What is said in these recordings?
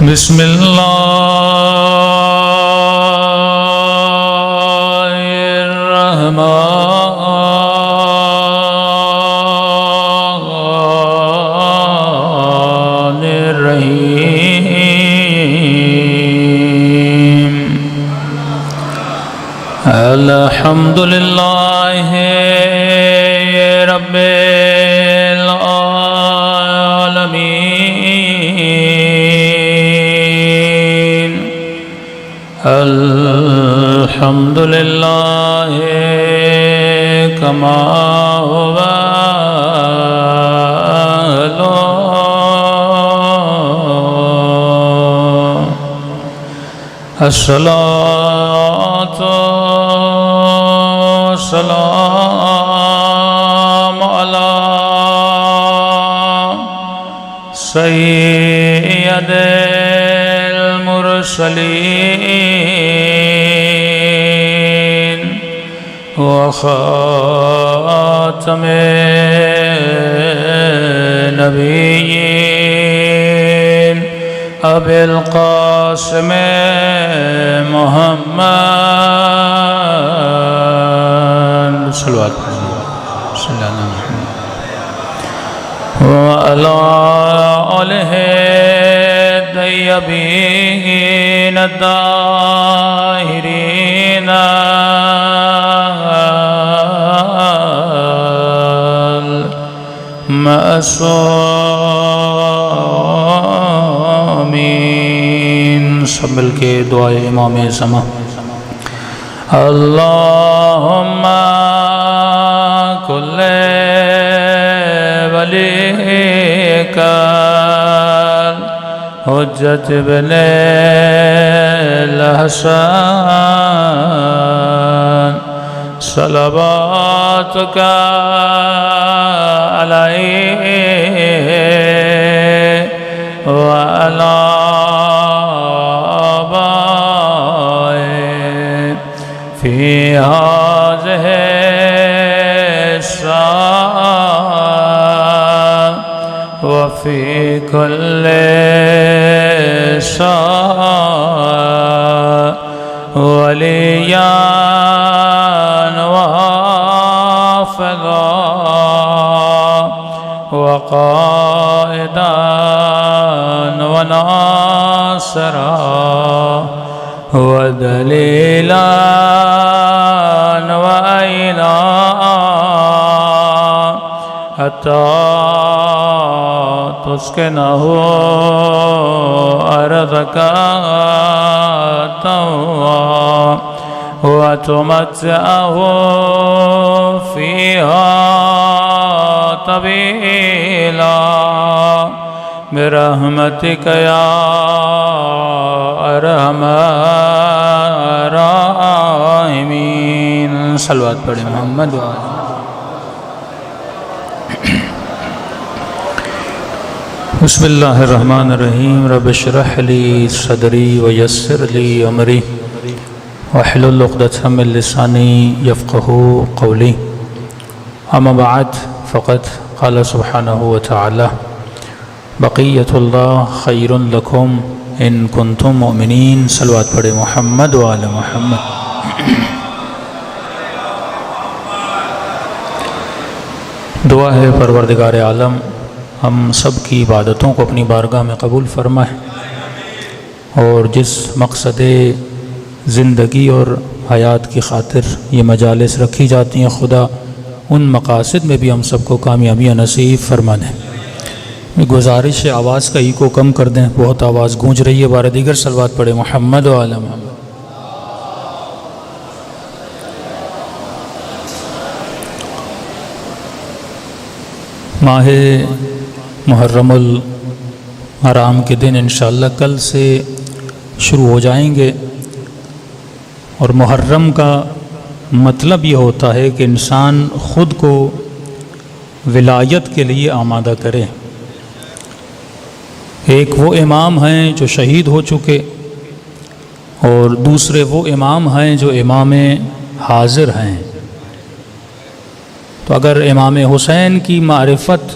بسم اللہ الرحمن الرحیم الحمد للہ رب العالمین الحمد للہ کما هو الصلاة والسلام على سيد المرسلين وخاتم النبيين أبي القاسم محمد صلوات صلی اللہ علیہ وسلم وعلى آله الطيبين الطاهرين المعصومين سب مل کے دعائے امام زمان اللہم کل ولیک حجت بن الحسن صلواتک علیہ وعلی في هذه الساعة وفي كل ساعة وليا وحافظا وقائدا وناصرا ودليلا وعينا حتى تسكنه أرضك طوعا وتمتعه فيها طويلا برحمتك يا ارحم الراحمین صلوات پڑھیں محمد بسم اللہ الرحمن الرحیم رب اشرح لی صدری ویسر لی امری واحلل عقدۃ من لسانی یفقهوا قولی اما بعد فقد قال سبحانہ وتعالی بقیت اللہ خیر لکم ان کنتم مؤمنین صلوات پڑھے محمد وعلی محمد دعا ہے پروردگار عالم ہم سب کی عبادتوں کو اپنی بارگاہ میں قبول فرمائے اور جس مقصد زندگی اور حیات کی خاطر یہ مجالس رکھی جاتی ہیں خدا ان مقاصد میں بھی ہم سب کو کامیابیاں نصیب فرما دیں گزارش ہے آواز کا ایکو کم کر دیں بہت آواز گونج رہی ہے بار دیگر صلوات پڑھے محمد وعلی محمد ماہ محرم الحرام کے دن انشاءاللہ کل سے شروع ہو جائیں گے اور محرم کا مطلب یہ ہوتا ہے کہ انسان خود کو ولایت کے لیے آمادہ کرے ایک وہ امام ہیں جو شہید ہو چکے اور دوسرے وہ امام ہیں جو امام حاضر ہیں تو اگر امام حسین کی معرفت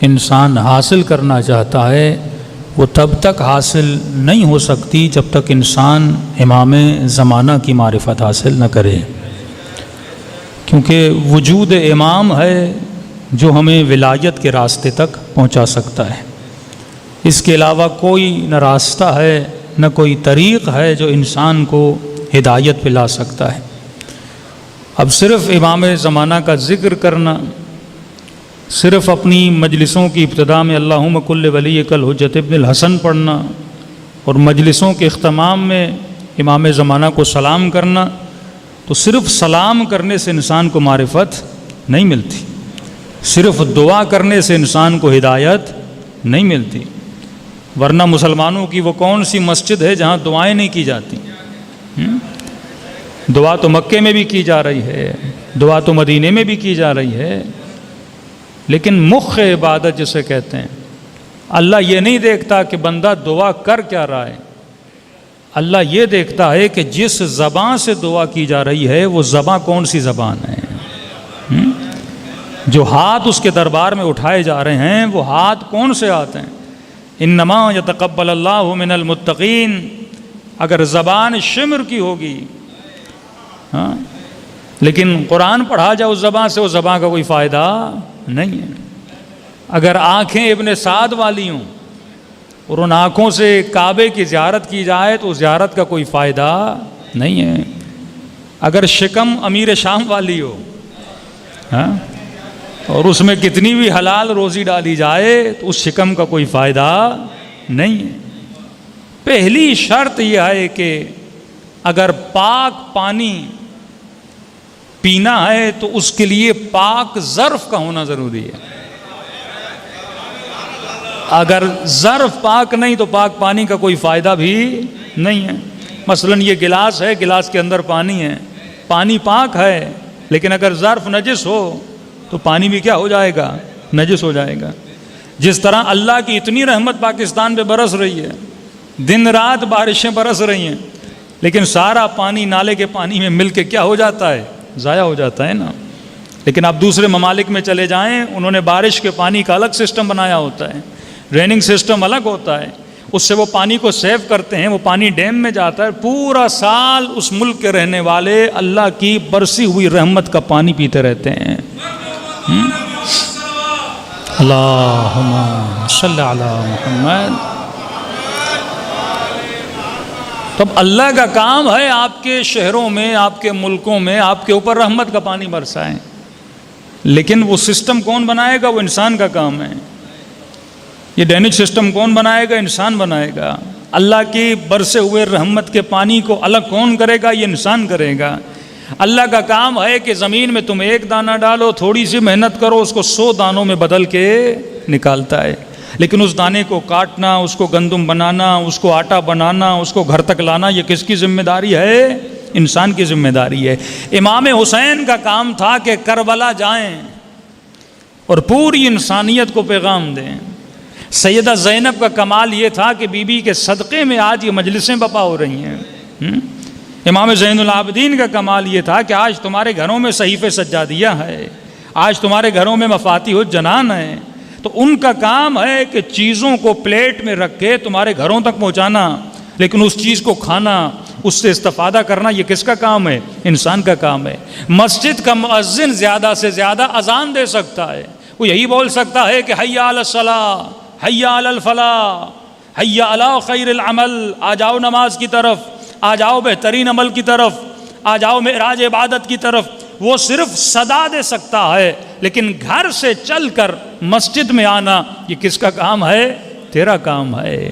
انسان حاصل کرنا چاہتا ہے وہ تب تک حاصل نہیں ہو سکتی جب تک انسان امام زمانہ کی معرفت حاصل نہ کرے، کیونکہ وجود امام ہے جو ہمیں ولایت کے راستے تک پہنچا سکتا ہے۔ اس کے علاوہ کوئی نہ راستہ ہے نہ کوئی طریق ہے جو انسان کو ہدایت پہ لا سکتا ہے۔ اب صرف امام زمانہ کا ذکر کرنا، صرف اپنی مجلسوں کی ابتدا میں اللہم کل ولیک الحجۃ ابن الحسن پڑھنا اور مجلسوں کے اختتام میں امام زمانہ کو سلام کرنا، تو صرف سلام کرنے سے انسان کو معرفت نہیں ملتی، صرف دعا کرنے سے انسان کو ہدایت نہیں ملتی، ورنہ مسلمانوں کی وہ کون سی مسجد ہے جہاں دعائیں نہیں کی جاتی؟ دعا تو مکے میں بھی کی جا رہی ہے، دعا تو مدینے میں بھی کی جا رہی ہے، لیکن مخ عبادت جسے کہتے ہیں، اللہ یہ نہیں دیکھتا کہ بندہ دعا کر کیا رہا ہے، اللہ یہ دیکھتا ہے کہ جس زبان سے دعا کی جا رہی ہے وہ زبان کون سی زبان ہے، جو ہاتھ اس کے دربار میں اٹھائے جا رہے ہیں وہ ہاتھ کون سے آتے ہیں؟ انما یتقبل اللہ من المتقین۔ اگر زبان شمر کی ہوگی لیکن قرآن پڑھا جائے اس زبان سے، اس زبان کا کوئی فائدہ نہیں ہے۔ اگر آنکھیں ابن سعد والی ہوں اور ان آنکھوں سے کعبے کی زیارت کی جائے تو اس زیارت کا کوئی فائدہ نہیں ہے۔ اگر شکم امیر شام والی ہو اور اس میں کتنی بھی حلال روزی ڈالی جائے تو اس شکم کا کوئی فائدہ نہیں ہے۔ پہلی شرط یہ ہے کہ اگر پاک پانی پینا ہے تو اس کے لیے پاک ظرف کا ہونا ضروری ہے۔ اگر ظرف پاک نہیں تو پاک پانی کا کوئی فائدہ بھی نہیں ہے۔ مثلا یہ گلاس ہے، گلاس کے اندر پانی ہے، پانی پاک ہے، لیکن اگر ظرف نجس ہو تو پانی بھی کیا ہو جائے گا؟ نجس ہو جائے گا۔ جس طرح اللہ کی اتنی رحمت پاکستان پہ برس رہی ہے، دن رات بارشیں برس رہی ہیں، لیکن سارا پانی نالے کے پانی میں مل کے کیا ہو جاتا ہے؟ ضائع ہو جاتا ہے نا۔ لیکن آپ دوسرے ممالک میں چلے جائیں، انہوں نے بارش کے پانی کا الگ سسٹم بنایا ہوتا ہے، ڈریننگ سسٹم الگ ہوتا ہے، اس سے وہ پانی کو سیو کرتے ہیں، وہ پانی ڈیم میں جاتا ہے، پورا سال اس ملک کے رہنے والے اللہ کی برسی ہوئی رحمت کا پانی پیتے رہتے ہیں۔ اللہم صلی علی محمد۔ تب اللہ کا کام ہے آپ کے شہروں میں، آپ کے ملکوں میں آپ کے اوپر رحمت کا پانی برسائیں، لیکن وہ سسٹم کون بنائے گا؟ وہ انسان کا کام ہے۔ یہ ڈینج سسٹم کون بنائے گا؟ انسان بنائے گا۔ اللہ کی برسے ہوئے رحمت کے پانی کو الگ کون کرے گا؟ یہ انسان کرے گا۔ اللہ کا کام ہے کہ زمین میں تم ایک دانہ ڈالو، تھوڑی سی محنت کرو، اس کو 100 دانوں میں بدل کے نکالتا ہے، لیکن اس دانے کو کاٹنا، اس کو گندم بنانا، اس کو آٹا بنانا، اس کو گھر تک لانا، یہ کس کی ذمہ داری ہے؟ انسان کی ذمہ داری ہے۔ امام حسین کا کام تھا کہ کربلا جائیں اور پوری انسانیت کو پیغام دیں۔ سیدہ زینب کا کمال یہ تھا کہ بی بی کے صدقے میں آج یہ مجلسیں بپا ہو رہی ہیں۔ امام زین العابدین کا کمال یہ تھا کہ آج تمہارے گھروں میں صحیفے سجادیہ ہے، آج تمہارے گھروں میں مفاتیح الجنان ہے۔ تو ان کا کام ہے کہ چیزوں کو پلیٹ میں رکھ کے تمہارے گھروں تک پہنچانا، لیکن اس چیز کو کھانا، اس سے استفادہ کرنا، یہ کس کا کام ہے؟ انسان کا کام ہے۔ مسجد کا مؤذن زیادہ سے زیادہ اذان دے سکتا ہے، وہ یہی بول سکتا ہے کہ حی علی الصلاۃ، حی علی الفلاح، حی علی خیر العمل، آ جاؤ نماز کی طرف، آ جاؤ بہترین عمل کی طرف، آ جاؤ معراج عبادت کی طرف۔ وہ صرف صدا دے سکتا ہے، لیکن گھر سے چل کر مسجد میں آنا یہ کس کا کام ہے؟ تیرا کام ہے۔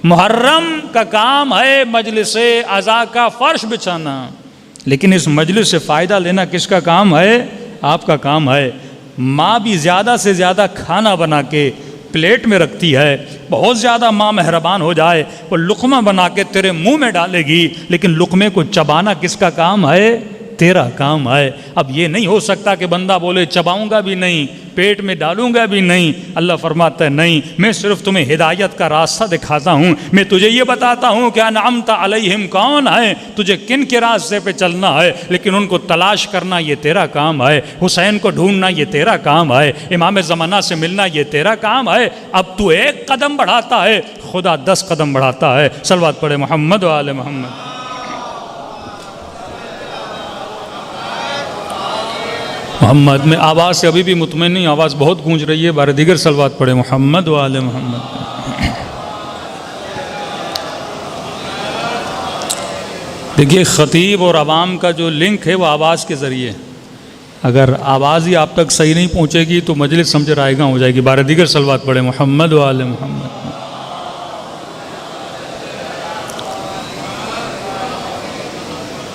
محرم کا کام ہے مجلس عزا کا فرش بچھانا، لیکن اس مجلس سے فائدہ لینا کس کا کام ہے؟ آپ کا کام ہے۔ ماں بھی زیادہ سے زیادہ کھانا بنا کے پلیٹ میں رکھتی ہے، بہت زیادہ ماں مہربان ہو جائے وہ لقمہ بنا کے تیرے منہ میں ڈالے گی، لیکن لقمے کو چبانا کس کا کام ہے؟ تیرا کام ہے۔ اب یہ نہیں ہو سکتا کہ بندہ بولے چباؤں گا بھی نہیں، پیٹ میں ڈالوں گا بھی نہیں۔ اللہ فرماتا ہے نہیں، میں صرف تمہیں ہدایت کا راستہ دکھاتا ہوں، میں تجھے یہ بتاتا ہوں کہ انعمت علیہم کون ہے، تجھے کن کے راستے پہ چلنا ہے، لیکن ان کو تلاش کرنا یہ تیرا کام ہے، حسین کو ڈھونڈنا یہ تیرا کام ہے، امام زمانہ سے ملنا یہ تیرا کام ہے۔ اب تو ایک قدم بڑھاتا ہے، خدا 10 قدم بڑھاتا ہے۔ صلوات پڑھے محمد و آل محمد۔ محمد میں آواز سے ابھی بھی مطمئن نہیں، آواز بہت گونج رہی ہے، بار دیگر صلوات پڑھے محمد و آل محمد۔ دیکھیے خطیب اور عوام کا جو لنک ہے وہ آواز کے ذریعے، اگر آواز ہی آپ تک صحیح نہیں پہنچے گی تو مجلس سمجھ رائے گاں ہو جائے گی۔ بار دیگر صلوات پڑھے محمد و آل محمد۔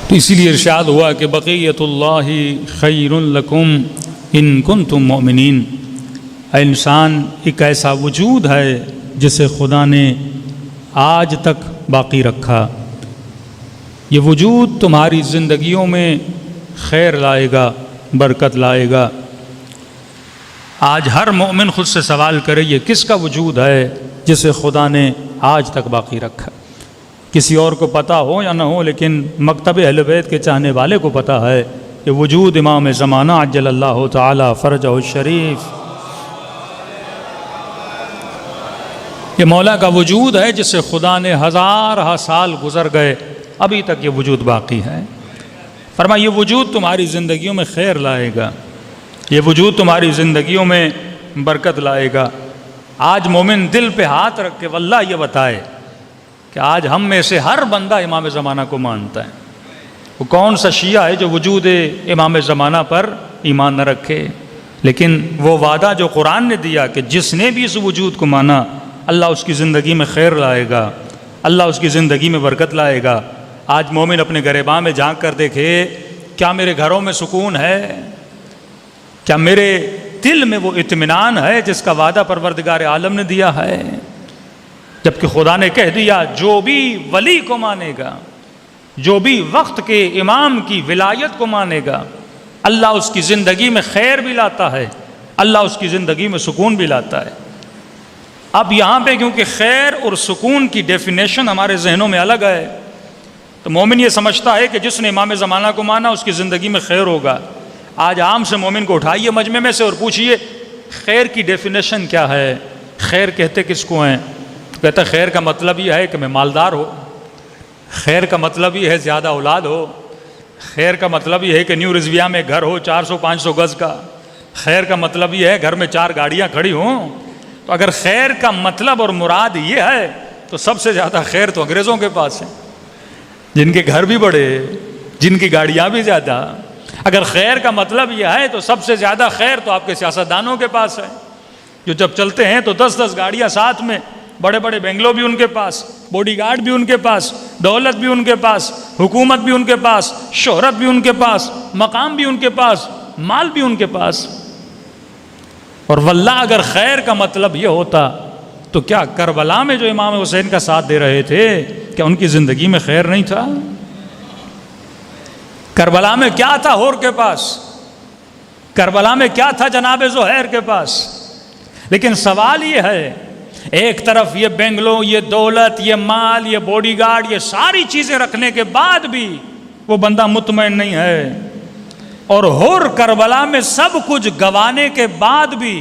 تو اسی لیے ارشاد ہوا کہ بقیت اللہ خیر لکم ان کنتم مؤمنین۔ انسان ایک ایسا وجود ہے جسے خدا نے آج تک باقی رکھا، یہ وجود تمہاری زندگیوں میں خیر لائے گا، برکت لائے گا۔ آج ہر مومن خود سے سوال کرے یہ کس کا وجود ہے جسے خدا نے آج تک باقی رکھا؟ کسی اور کو پتہ ہو یا نہ ہو، لیکن مکتب اہل بیت کے چاہنے والے کو پتہ ہے کہ وجود امام زمانہ عجل اللہ تعالی فرجہ الشریف، یہ مولا کا وجود ہے جسے خدا نے ہزارہ سال گزر گئے، ابھی تک یہ وجود باقی ہے۔ فرمایا یہ وجود تمہاری زندگیوں میں خیر لائے گا، یہ وجود تمہاری زندگیوں میں برکت لائے گا۔ آج مومن دل پہ ہاتھ رکھ کے واللہ یہ بتائے کہ آج ہم میں سے ہر بندہ امام زمانہ کو مانتا ہے۔ وہ کون سا شیعہ ہے جو وجود امام زمانہ پر ایمان نہ رکھے؟ لیکن وہ وعدہ جو قرآن نے دیا کہ جس نے بھی اس وجود کو مانا، اللہ اس کی زندگی میں خیر لائے گا، اللہ اس کی زندگی میں برکت لائے گا۔ آج مومن اپنے گریباں میں جھانک کر دیکھے، کیا میرے گھروں میں سکون ہے؟ کیا میرے دل میں وہ اطمینان ہے جس کا وعدہ پروردگار عالم نے دیا ہے؟ جبکہ خدا نے کہہ دیا جو بھی ولی کو مانے گا، جو بھی وقت کے امام کی ولایت کو مانے گا، اللہ اس کی زندگی میں خیر بھی لاتا ہے، اللہ اس کی زندگی میں سکون بھی لاتا ہے۔ اب یہاں پہ کیونکہ خیر اور سکون کی ڈیفینیشن ہمارے ذہنوں میں الگ ہے، تو مومن یہ سمجھتا ہے کہ جس نے امام زمانہ کو مانا اس کی زندگی میں خیر ہوگا۔ آج عام سے مومن کو اٹھائیے مجمع میں سے اور پوچھئے خیر کی ڈیفینیشن کیا ہے، خیر کہتے کس کو ہیں؟ کہتا ہے خیر کا مطلب یہ ہے کہ میں مالدار ہو، خیر کا مطلب یہ ہے زیادہ اولاد ہو، خیر کا مطلب یہ ہے کہ نیو رضویہ میں گھر ہو 400-500 گز کا، خیر کا مطلب یہ ہے گھر میں 4 گاڑیاں کھڑی ہوں۔ تو اگر خیر کا مطلب اور مراد یہ ہے تو سب سے زیادہ خیر تو انگریزوں کے پاس ہے، جن کے گھر بھی بڑے، جن کی گاڑیاں بھی زیادہ۔ اگر خیر کا مطلب یہ ہے تو سب سے زیادہ خیر تو آپ کے سیاستدانوں کے پاس ہے، جو جب چلتے ہیں تو 10-10 گاڑیاں ساتھ میں، بڑے بڑے بنگلو بھی ان کے پاس، باڈی گارڈ بھی ان کے پاس، دولت بھی ان کے پاس، حکومت بھی ان کے پاس، شہرت بھی ان کے پاس، مقام بھی ان کے پاس، مال بھی ان کے پاس۔ اور واللہ اگر خیر کا مطلب یہ ہوتا تو کیا کربلا میں جو امام حسین کا ساتھ دے رہے تھے کیا ان کی زندگی میں خیر نہیں تھا؟ کربلا میں کیا تھا ہور کے پاس؟ کربلا میں کیا تھا جناب زہیر کے پاس؟ لیکن سوال یہ ہے، ایک طرف یہ بنگلو، یہ دولت، یہ مال، یہ باڈی گارڈ، یہ ساری چیزیں رکھنے کے بعد بھی وہ بندہ مطمئن نہیں ہے، اور ہور کربلا میں سب کچھ گوانے کے بعد بھی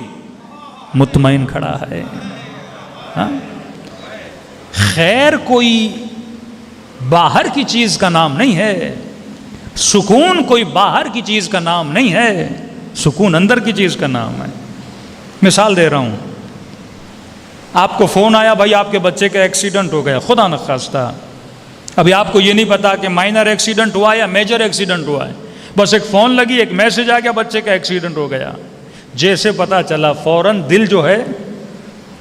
مطمئن کھڑا ہے۔ خیر کوئی باہر کی چیز کا نام نہیں ہے، سکون کوئی باہر کی چیز کا نام نہیں ہے، سکون اندر کی چیز کا نام ہے۔ مثال دے رہا ہوں، آپ کو فون آیا بھائی آپ کے بچے کا ایکسیڈنٹ ہو گیا، خدا نخواستہ، ابھی آپ کو یہ نہیں پتا کہ مائنر ایکسیڈنٹ ہوا یا میجر ایکسیڈنٹ ہوا ہے، بس ایک فون لگی، ایک میسج آ گیا بچے کا ایکسیڈنٹ ہو گیا۔ جیسے پتا چلا فوراً دل جو ہے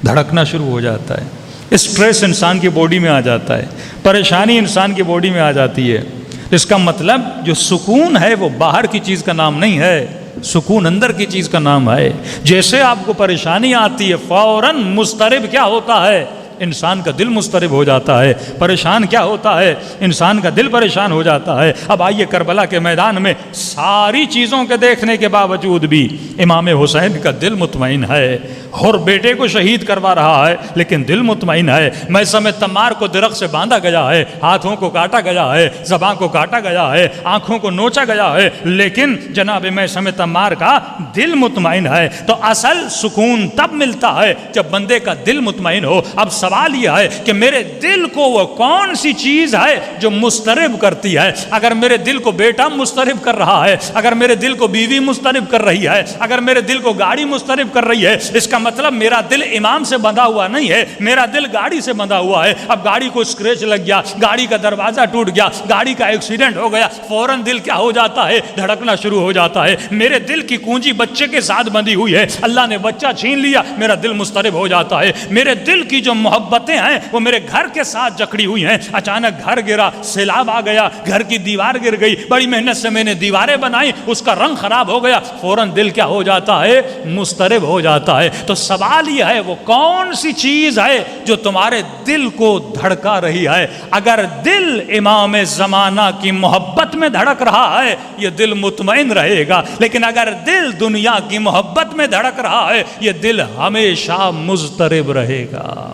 دھڑکنا شروع ہو جاتا ہے، اسٹریس انسان کی باڈی میں آ جاتا ہے، پریشانی انسان کی باڈی میں آ جاتی ہے۔ اس کا مطلب جو سکون ہے وہ باہر کی چیز کا نام نہیں ہے، سکون اندر کی چیز کا نام ہے۔ جیسے آپ کو پریشانی آتی ہے فوراً مضطرب کیا ہوتا ہے؟ انسان کا دل مضطرب ہو جاتا ہے۔ پریشان کیا ہوتا ہے؟ انسان کا دل پریشان ہو جاتا ہے۔ اب آئیے کربلا کے میدان میں ساری چیزوں کے دیکھنے کے باوجود بھی امام حسین کا دل مطمئن ہے، اور بیٹے کو شہید کروا رہا ہے لیکن دل مطمئن ہے۔ میثم تمار کو درخت سے باندھا گیا ہے، ہاتھوں کو کاٹا گیا ہے، زبان کو کاٹا گیا ہے، آنکھوں کو نوچا گیا ہے، لیکن جناب میثم تمار کا دل مطمئن ہے۔ تو اصل سکون تب ملتا ہے جب بندے کا دل مطمئن ہو۔ اب سوال یہ ہے کہ میرے دل کو وہ کون سی چیز ہے جو مضطرب کرتی ہے؟ اگر میرے دل کو بیٹا مضطرب کر رہا ہے، اگر میرے دل کو بیوی مضطرب کر رہی ہے، اگر میرے دل کو گاڑی مضطرب کر رہی ہے، اس کا مطلب میرا دل امام سے بندھا ہوا نہیں ہے، میرا دل گاڑی سے بندھا ہوا ہے۔ اب گاڑی کو اسکریچ لگ گیا، گاڑی کا دروازہ ٹوٹ گیا، گاڑی کا ایکسیڈنٹ ہو گیا، فوراً دل کیا ہو جاتا ہے؟ دھڑکنا شروع ہو جاتا ہے۔ میرے دل کی کنجی بچے کے ساتھ بندھی ہوئی ہے، اللہ نے بچہ چھین لیا، میرا دل مضطرب ہو جاتا ہے۔ میرے دل کی جو محبتیں ہیں وہ میرے گھر کے ساتھ جکڑی ہوئی ہیں، اچانک گھر گرا، سیلاب آ گیا، گھر کی دیوار گر گئی، بڑی محنت سے میں نے دیواریں بنائی، اس کا رنگ خراب ہو گیا، فوراً دل کیا ہو جاتا ہے؟ مضطرب ہو جاتا ہے۔ تو سوال یہ ہے وہ کون سی چیز ہے جو تمہارے دل کو دھڑکا رہی ہے؟ اگر دل امام زمانہ کی محبت میں دھڑک رہا ہے یہ دل مطمئن رہے گا، لیکن اگر دل دنیا کی محبت میں دھڑک رہا ہے یہ دل ہمیشہ مضطرب رہے گا۔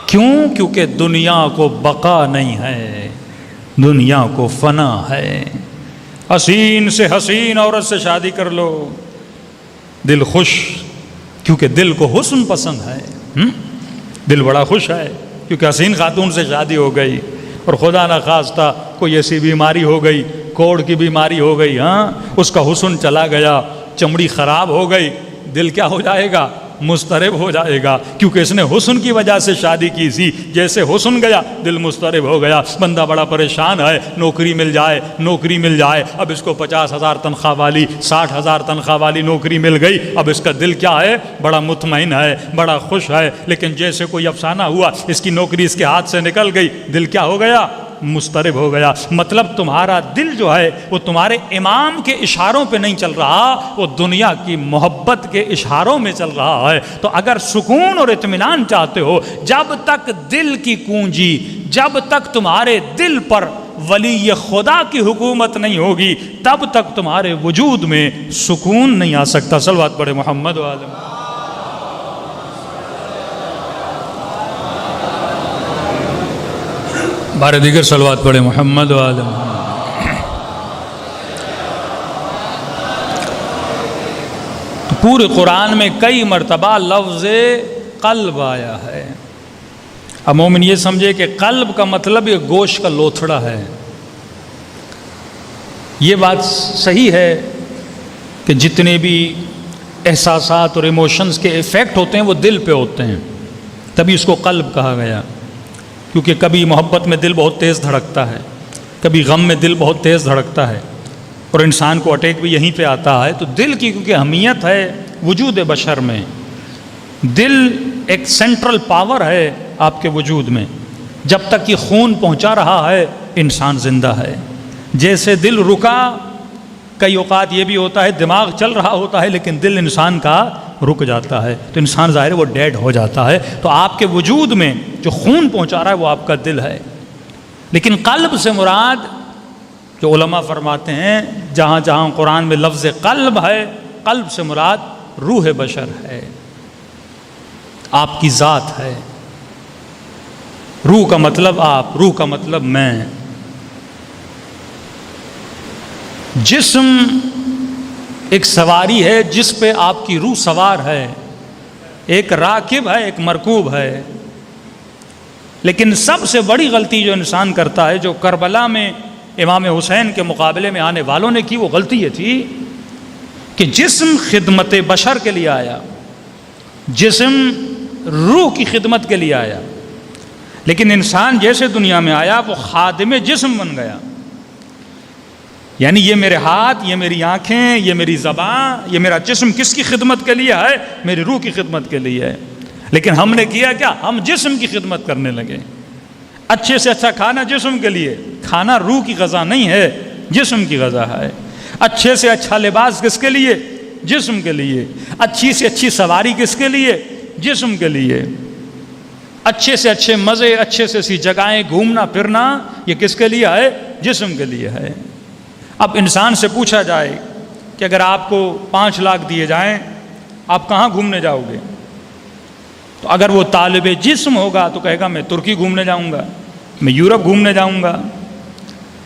کیوں؟ کیونکہ دنیا کو بقا نہیں ہے، دنیا کو فنا ہے۔ حسین سے حسین عورت سے شادی کر لو، دل خوش، کیونکہ دل کو حسن پسند ہے، دل بڑا خوش ہے کیونکہ حسین خاتون سے شادی ہو گئی، اور خدا نہ خواستہ کوئی ایسی بیماری ہو گئی، کوڑ کی بیماری ہو گئی، اس کا حسن چلا گیا، چمڑی خراب ہو گئی، دل کیا ہو جائے گا؟ مضطرب ہو جائے گا، کیونکہ اس نے حسن کی وجہ سے شادی کی تھی، جیسے حسن گیا دل مضطرب ہو گیا۔ بندہ بڑا پریشان ہے، نوکری مل جائے، نوکری مل جائے، اب اس کو 50,000 تنخواہ والی، 60,000 تنخواہ والی نوکری مل گئی، اب اس کا دل کیا ہے؟ بڑا مطمئن ہے، بڑا خوش ہے، لیکن جیسے کوئی افسانہ ہوا، اس کی نوکری اس کے ہاتھ سے نکل گئی، دل کیا ہو گیا؟ مضطرب ہو گیا۔ مطلب تمہارا دل جو ہے وہ تمہارے امام کے اشاروں پہ نہیں چل رہا، وہ دنیا کی محبت کے اشاروں میں چل رہا ہے۔ تو اگر سکون اور اطمینان چاہتے ہو، جب تک دل کی کنجی، جب تک تمہارے دل پر ولی خدا کی حکومت نہیں ہوگی، تب تک تمہارے وجود میں سکون نہیں آ سکتا۔ صلوات پڑھے محمد و آل محمد۔ بارے دیگر صلوات پڑھے محمد و آل محمد۔ تو پورے قرآن میں کئی مرتبہ لفظ قلب آیا ہے۔ اب مومن یہ سمجھے کہ قلب کا مطلب یہ گوشت کا لوتھڑا ہے۔ یہ بات صحیح ہے کہ جتنے بھی احساسات اور ایموشنز کے ایفیکٹ ہوتے ہیں وہ دل پہ ہوتے ہیں، تبھی اس کو قلب کہا گیا، کیونکہ کبھی محبت میں دل بہت تیز دھڑکتا ہے، کبھی غم میں دل بہت تیز دھڑکتا ہے، اور انسان کو اٹیک بھی یہیں پہ آتا ہے۔ تو دل کی کیونکہ اہمیت ہے وجود بشر میں، دل ایک سینٹرل پاور ہے آپ کے وجود میں، جب تک یہ خون پہنچا رہا ہے انسان زندہ ہے۔ جیسے دل رکا، کئی اوقات یہ بھی ہوتا ہے دماغ چل رہا ہوتا ہے لیکن دل انسان کا رک جاتا ہے، تو انسان ظاہر ہے وہ ڈیڈ ہو جاتا ہے۔ تو آپ کے وجود میں جو خون پہنچا رہا ہے وہ آپ کا دل ہے۔ لیکن قلب سے مراد، جو علماء فرماتے ہیں جہاں جہاں قرآن میں لفظ قلب ہے، قلب سے مراد روح بشر ہے، آپ کی ذات ہے۔ روح کا مطلب آپ، روح کا مطلب میں۔ جسم ایک سواری ہے جس پہ آپ کی روح سوار ہے، ایک راکب ہے، ایک مرکوب ہے۔ لیکن سب سے بڑی غلطی جو انسان کرتا ہے، جو کربلا میں امام حسین کے مقابلے میں آنے والوں نے کی، وہ غلطی یہ تھی کہ جسم خدمت بشر کے لیے آیا، جسم روح کی خدمت کے لیے آیا، لیکن انسان جیسے دنیا میں آیا وہ خادم جسم بن گیا۔ یعنی یہ میرے ہاتھ، یہ میری آنکھیں، یہ میری زبان، یہ میرا جسم کس کی خدمت کے لیے ہے؟ میری روح کی خدمت کے لیے ہے۔ لیکن ہم نے کیا کیا؟ ہم جسم کی خدمت کرنے لگے۔ اچھے سے اچھا کھانا جسم کے لیے، کھانا روح کی غذا نہیں ہے، جسم کی غذا ہے۔ اچھے سے اچھا لباس کس کے لیے؟ جسم کے لیے۔ اچھی سے اچھی سواری کس کے لیے؟ جسم کے لیے۔ اچھے سے اچھے مزے، اچھے سے اچھی جگہیں گھومنا پھرنا، یہ کس کے لیے ہے؟ جسم کے لیے ہے۔ اب انسان سے پوچھا جائے کہ اگر آپ کو 5 لاکھ دیے جائیں آپ کہاں گھومنے جاؤ گے؟ تو اگر وہ طالب جسم ہوگا تو کہے گا میں ترکی گھومنے جاؤں گا، میں یورپ گھومنے جاؤں گا۔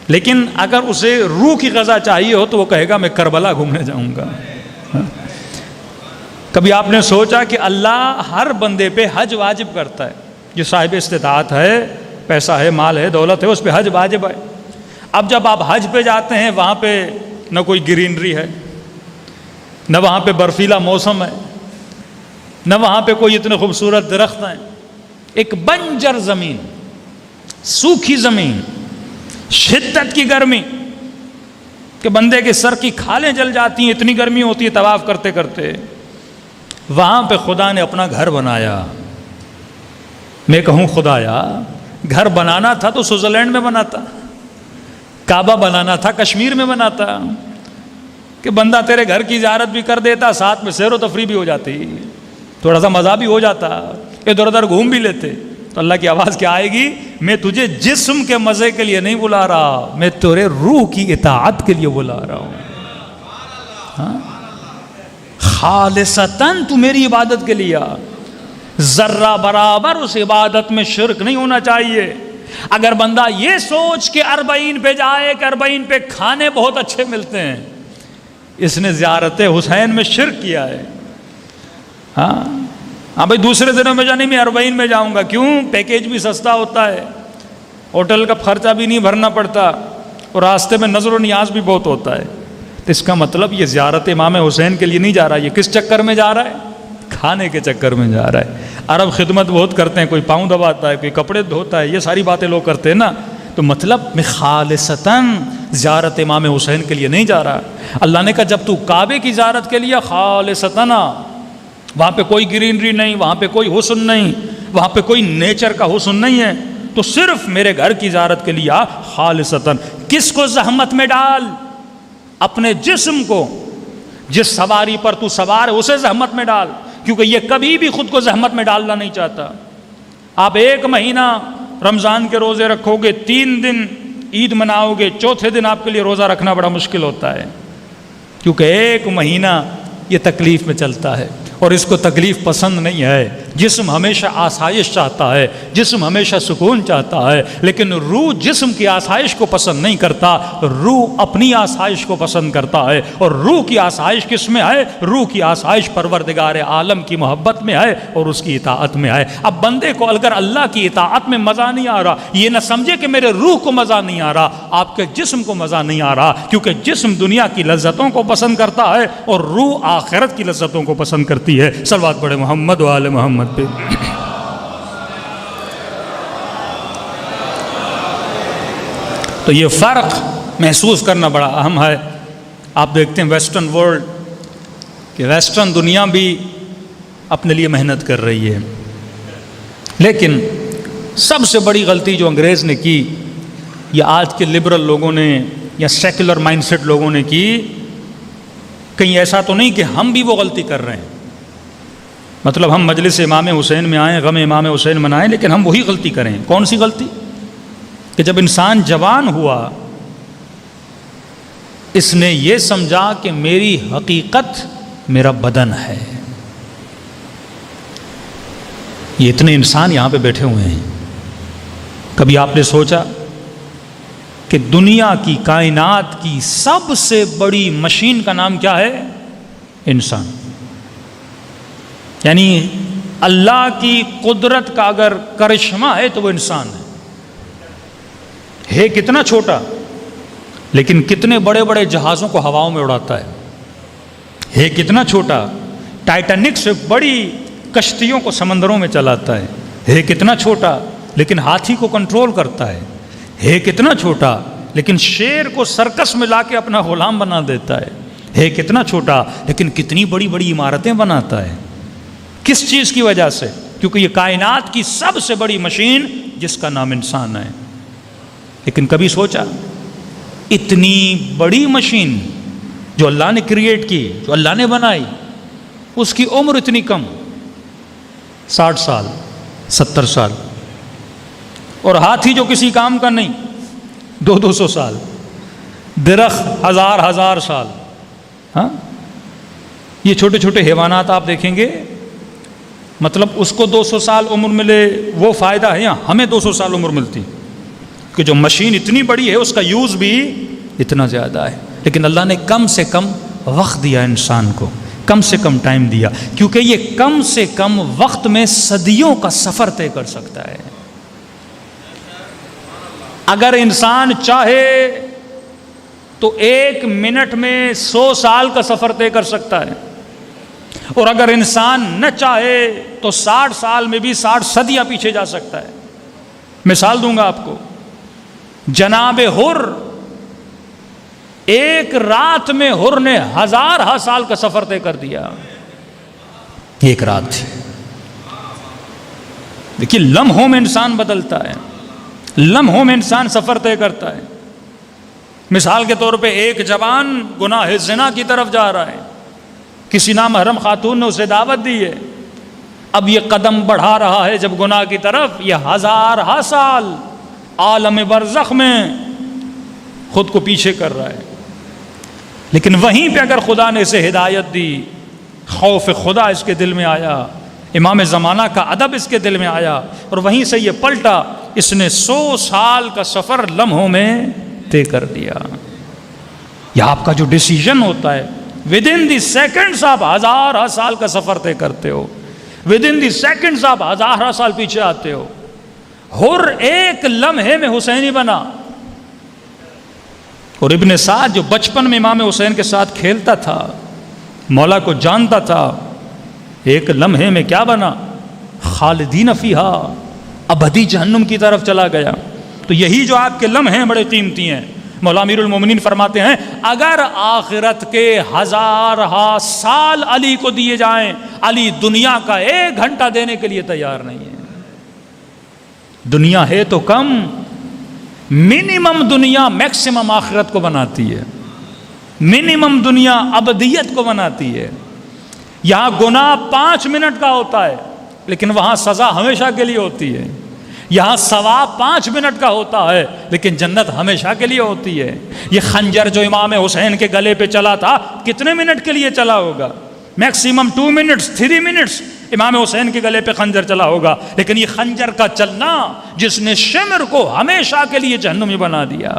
لیکن اگر اسے روح کی غذا چاہیے ہو تو وہ کہے گا میں کربلا گھومنے جاؤں گا۔ کبھی آپ نے سوچا کہ اللہ ہر بندے پہ حج واجب کرتا ہے؟ جو صاحب استطاعت ہے، پیسہ ہے، مال ہے، دولت ہے، اس پہ حج واجب ہے۔ اب جب آپ حج پہ جاتے ہیں وہاں پہ نہ کوئی گرینری ہے، نہ وہاں پہ برفیلا موسم ہے، نہ وہاں پہ کوئی اتنے خوبصورت درخت ہیں، ایک بنجر زمین، سوکھی زمین، شدت کی گرمی کہ بندے کے سر کی کھالیں جل جاتی ہیں، اتنی گرمی ہوتی ہے طواف کرتے کرتے۔ وہاں پہ خدا نے اپنا گھر بنایا۔ میں کہوں خدایا، گھر بنانا تھا تو سوئٹزرلینڈ میں بناتا، کعبہ بنانا تھا کشمیر میں بناتا، کہ بندہ تیرے گھر کی زیارت بھی کر دیتا، ساتھ میں سیر و تفریح بھی ہو جاتی، تھوڑا سا مزہ بھی ہو جاتا، ادھر ادھر گھوم بھی لیتے۔ تو اللہ کی آواز کیا آئے گی؟ میں تجھے جسم کے مزے کے لیے نہیں بلا رہا، میں تیرے روح کی اطاعت کے لیے بلا رہا ہوں۔ خالصتاً تو میری عبادت کے لیے، ذرہ برابر اس عبادت میں شرک نہیں ہونا چاہیے۔ اگر بندہ یہ سوچ کے 40 پہ جائے کہ 40 پہ کھانے بہت اچھے ملتے ہیں، اس نے زیارت حسین میں شرک کیا ہے۔ ہاں بھائی دوسرے دنوں میں جانے میں 40 میں جاؤں گا، کیوں؟ پیکیج بھی سستا ہوتا ہے، ہوٹل کا خرچہ بھی نہیں بھرنا پڑتا، اور راستے میں نظر و نیاز بھی بہت ہوتا ہے۔ تو اس کا مطلب یہ زیارت امام حسین کے لیے نہیں جا رہا، یہ کس چکر میں جا رہا ہے؟ کھانے کے چکر میں جا رہا ہے۔ عرب خدمت بہت کرتے ہیں، کوئی پاؤں دباتا ہے، کوئی کپڑے دھوتا ہے، یہ ساری باتیں لوگ کرتے ہیں نا۔ تو مطلب میں خالصتاً زیارت امام حسین کے لیے نہیں جا رہا۔ اللہ نے کہا جب تو کعبے کی زیارت کے لیے خالصتاً، وہاں پہ کوئی گرینری نہیں، وہاں پہ کوئی حسن نہیں، وہاں پہ کوئی نیچر کا حسن نہیں ہے، تو صرف میرے گھر کی زیارت کے لیے خالصتاً۔ کس کو زحمت میں ڈال؟ اپنے جسم کو، جس سواری پر تو سوار ہے اسے زحمت میں ڈال، کیونکہ یہ کبھی بھی خود کو زحمت میں ڈالنا نہیں چاہتا۔ آپ 1 مہینہ رمضان کے روزے رکھو گے، 3 دن عید مناؤ گے، چوتھے دن آپ کے لیے روزہ رکھنا بڑا مشکل ہوتا ہے، کیونکہ 1 مہینہ یہ تکلیف میں چلتا ہے، اور اس کو تکلیف پسند نہیں ہے۔ جسم ہمیشہ آسائش چاہتا ہے، جسم ہمیشہ سکون چاہتا ہے، لیکن روح جسم کی آسائش کو پسند نہیں کرتا، روح اپنی آسائش کو پسند کرتا ہے۔ اور روح کی آسائش کس میں ہے؟ روح کی آسائش پروردگار عالم کی محبت میں ہے اور اس کی اطاعت میں ہے۔ اب بندے کو اگر اللہ کی اطاعت میں مزہ نہیں آ رہا، یہ نہ سمجھے کہ میرے روح کو مزہ نہیں آ رہا، آپ کے جسم کو مزہ نہیں آ رہا، کیونکہ جسم دنیا کی لذتوں کو پسند کرتا ہے اور روح آخرت کی لذتوں کو پسند کرتی ہے۔ صلوات پڑھے محمد و آل محمد پہ۔ تو یہ فرق محسوس کرنا بڑا اہم ہے۔ آپ دیکھتے ہیں ویسٹرن ورلڈ کہ ویسٹرن دنیا بھی اپنے لیے محنت کر رہی ہے، لیکن سب سے بڑی غلطی جو انگریز نے کی یا آج کے لبرل لوگوں نے یا سیکولر مائنڈ سیٹ لوگوں نے کی، کہیں ایسا تو نہیں کہ ہم بھی وہ غلطی کر رہے ہیں، مطلب ہم مجلس امام حسین میں آئیں، غم امام حسین منائیں، لیکن ہم وہی غلطی کریں۔ کون سی غلطی؟ کہ جب انسان جوان ہوا اس نے یہ سمجھا کہ میری حقیقت میرا بدن ہے۔ یہ اتنے انسان یہاں پہ بیٹھے ہوئے ہیں، کبھی آپ نے سوچا کہ دنیا کی کائنات کی سب سے بڑی مشین کا نام کیا ہے؟ انسان۔ یعنی اللہ کی قدرت کا اگر کرشمہ ہے تو وہ انسان ہے کتنا چھوٹا، لیکن کتنے بڑے بڑے جہازوں کو ہواؤں میں اڑاتا ہے کتنا چھوٹا، ٹائٹینک سے بڑی کشتیوں کو سمندروں میں چلاتا ہے کتنا چھوٹا، لیکن ہاتھی کو کنٹرول کرتا ہے کتنا چھوٹا، لیکن شیر کو سرکس میں لا کے اپنا غلام بنا دیتا ہے کتنا چھوٹا، لیکن کتنی بڑی بڑی عمارتیں بناتا ہے۔ کس چیز کی وجہ سے؟ کیونکہ یہ کائنات کی سب سے بڑی مشین جس کا نام انسان ہے۔ لیکن کبھی سوچا اتنی بڑی مشین جو اللہ نے کریٹ کی، جو اللہ نے بنائی، اس کی عمر اتنی کم، 60 سال، 70 سال، اور ہاتھی جو کسی کام کا نہیں 200 سال، درخت ہزار سال. ہاں، یہ چھوٹے چھوٹے حیوانات آپ دیکھیں گے، مطلب اس کو 200 سال عمر ملے وہ فائدہ ہے، یا ہمیں 200 سال عمر ملتی، کہ جو مشین اتنی بڑی ہے اس کا یوز بھی اتنا زیادہ ہے. لیکن اللہ نے کم سے کم وقت دیا انسان کو، کم سے کم ٹائم دیا، کیونکہ یہ کم سے کم وقت میں صدیوں کا سفر طے کر سکتا ہے. اگر انسان چاہے تو 1 منٹ میں 100 سال کا سفر طے کر سکتا ہے، اور اگر انسان نہ چاہے تو 60 سال میں بھی 60 صدیاں پیچھے جا سکتا ہے. مثال دوں گا آپ کو، جناب حر، ایک رات میں حر نے 1000 سال کا سفر طے کر دیا، ایک رات تھی. دیکھیے لمحوں میں انسان بدلتا ہے، لمحوں میں انسان سفر طے کرتا ہے. مثال کے طور پہ ایک جوان گناہ زنا کی طرف جا رہا ہے، کسی نامحرم خاتون نے اسے دعوت دی ہے، اب یہ قدم بڑھا رہا ہے جب گناہ کی طرف، یہ 1000 سال عالم برزخ میں خود کو پیچھے کر رہا ہے. لیکن وہیں پہ اگر خدا نے اسے ہدایت دی، خوف خدا اس کے دل میں آیا، امام زمانہ کا ادب اس کے دل میں آیا، اور وہیں سے یہ پلٹا، اس نے 100 سال کا سفر لمحوں میں طے کر دیا. یہ آپ کا جو ڈیسیژن ہوتا ہے، ود ان دی سیکنڈز آپ 1000 سال کا سفر طے کرتے ہو، ود ان دی سیکنڈز آپ 1000 سال پیچھے آتے ہو. حر ایک لمحے میں حسینی بنا، اور ابن سعد جو بچپن میں امام حسین کے ساتھ کھیلتا تھا، مولا کو جانتا تھا، ایک لمحے میں کیا بنا؟ خالدین فیہا، ابدی جہنم کی طرف چلا گیا. تو یہی جو آپ کے لمحے ہیں بڑے قیمتی ہیں. مولا امیر المومنین فرماتے ہیں اگر آخرت کے 1000 سال علی کو دیے جائیں، علی دنیا کا 1 گھنٹہ دینے کے لیے تیار نہیں ہے. دنیا ہے تو کم، منیمم دنیا میکسیمم آخرت کو بناتی ہے، منیمم دنیا ابدیت کو بناتی ہے. یہاں گناہ 5 منٹ کا ہوتا ہے، لیکن وہاں سزا ہمیشہ کے لیے ہوتی ہے. یہاں ثواب 5 منٹ کا ہوتا ہے، لیکن جنت ہمیشہ کے لیے ہوتی ہے. یہ خنجر جو امام حسین کے گلے پہ چلا تھا کتنے منٹ کے لیے چلا ہوگا؟ میکسیمم 2 منٹس 3 منٹس امام حسین کے گلے پہ خنجر چلا ہوگا. لیکن یہ خنجر کا چلنا جس نے شمر کو ہمیشہ کے لیے جہنمی بنا دیا.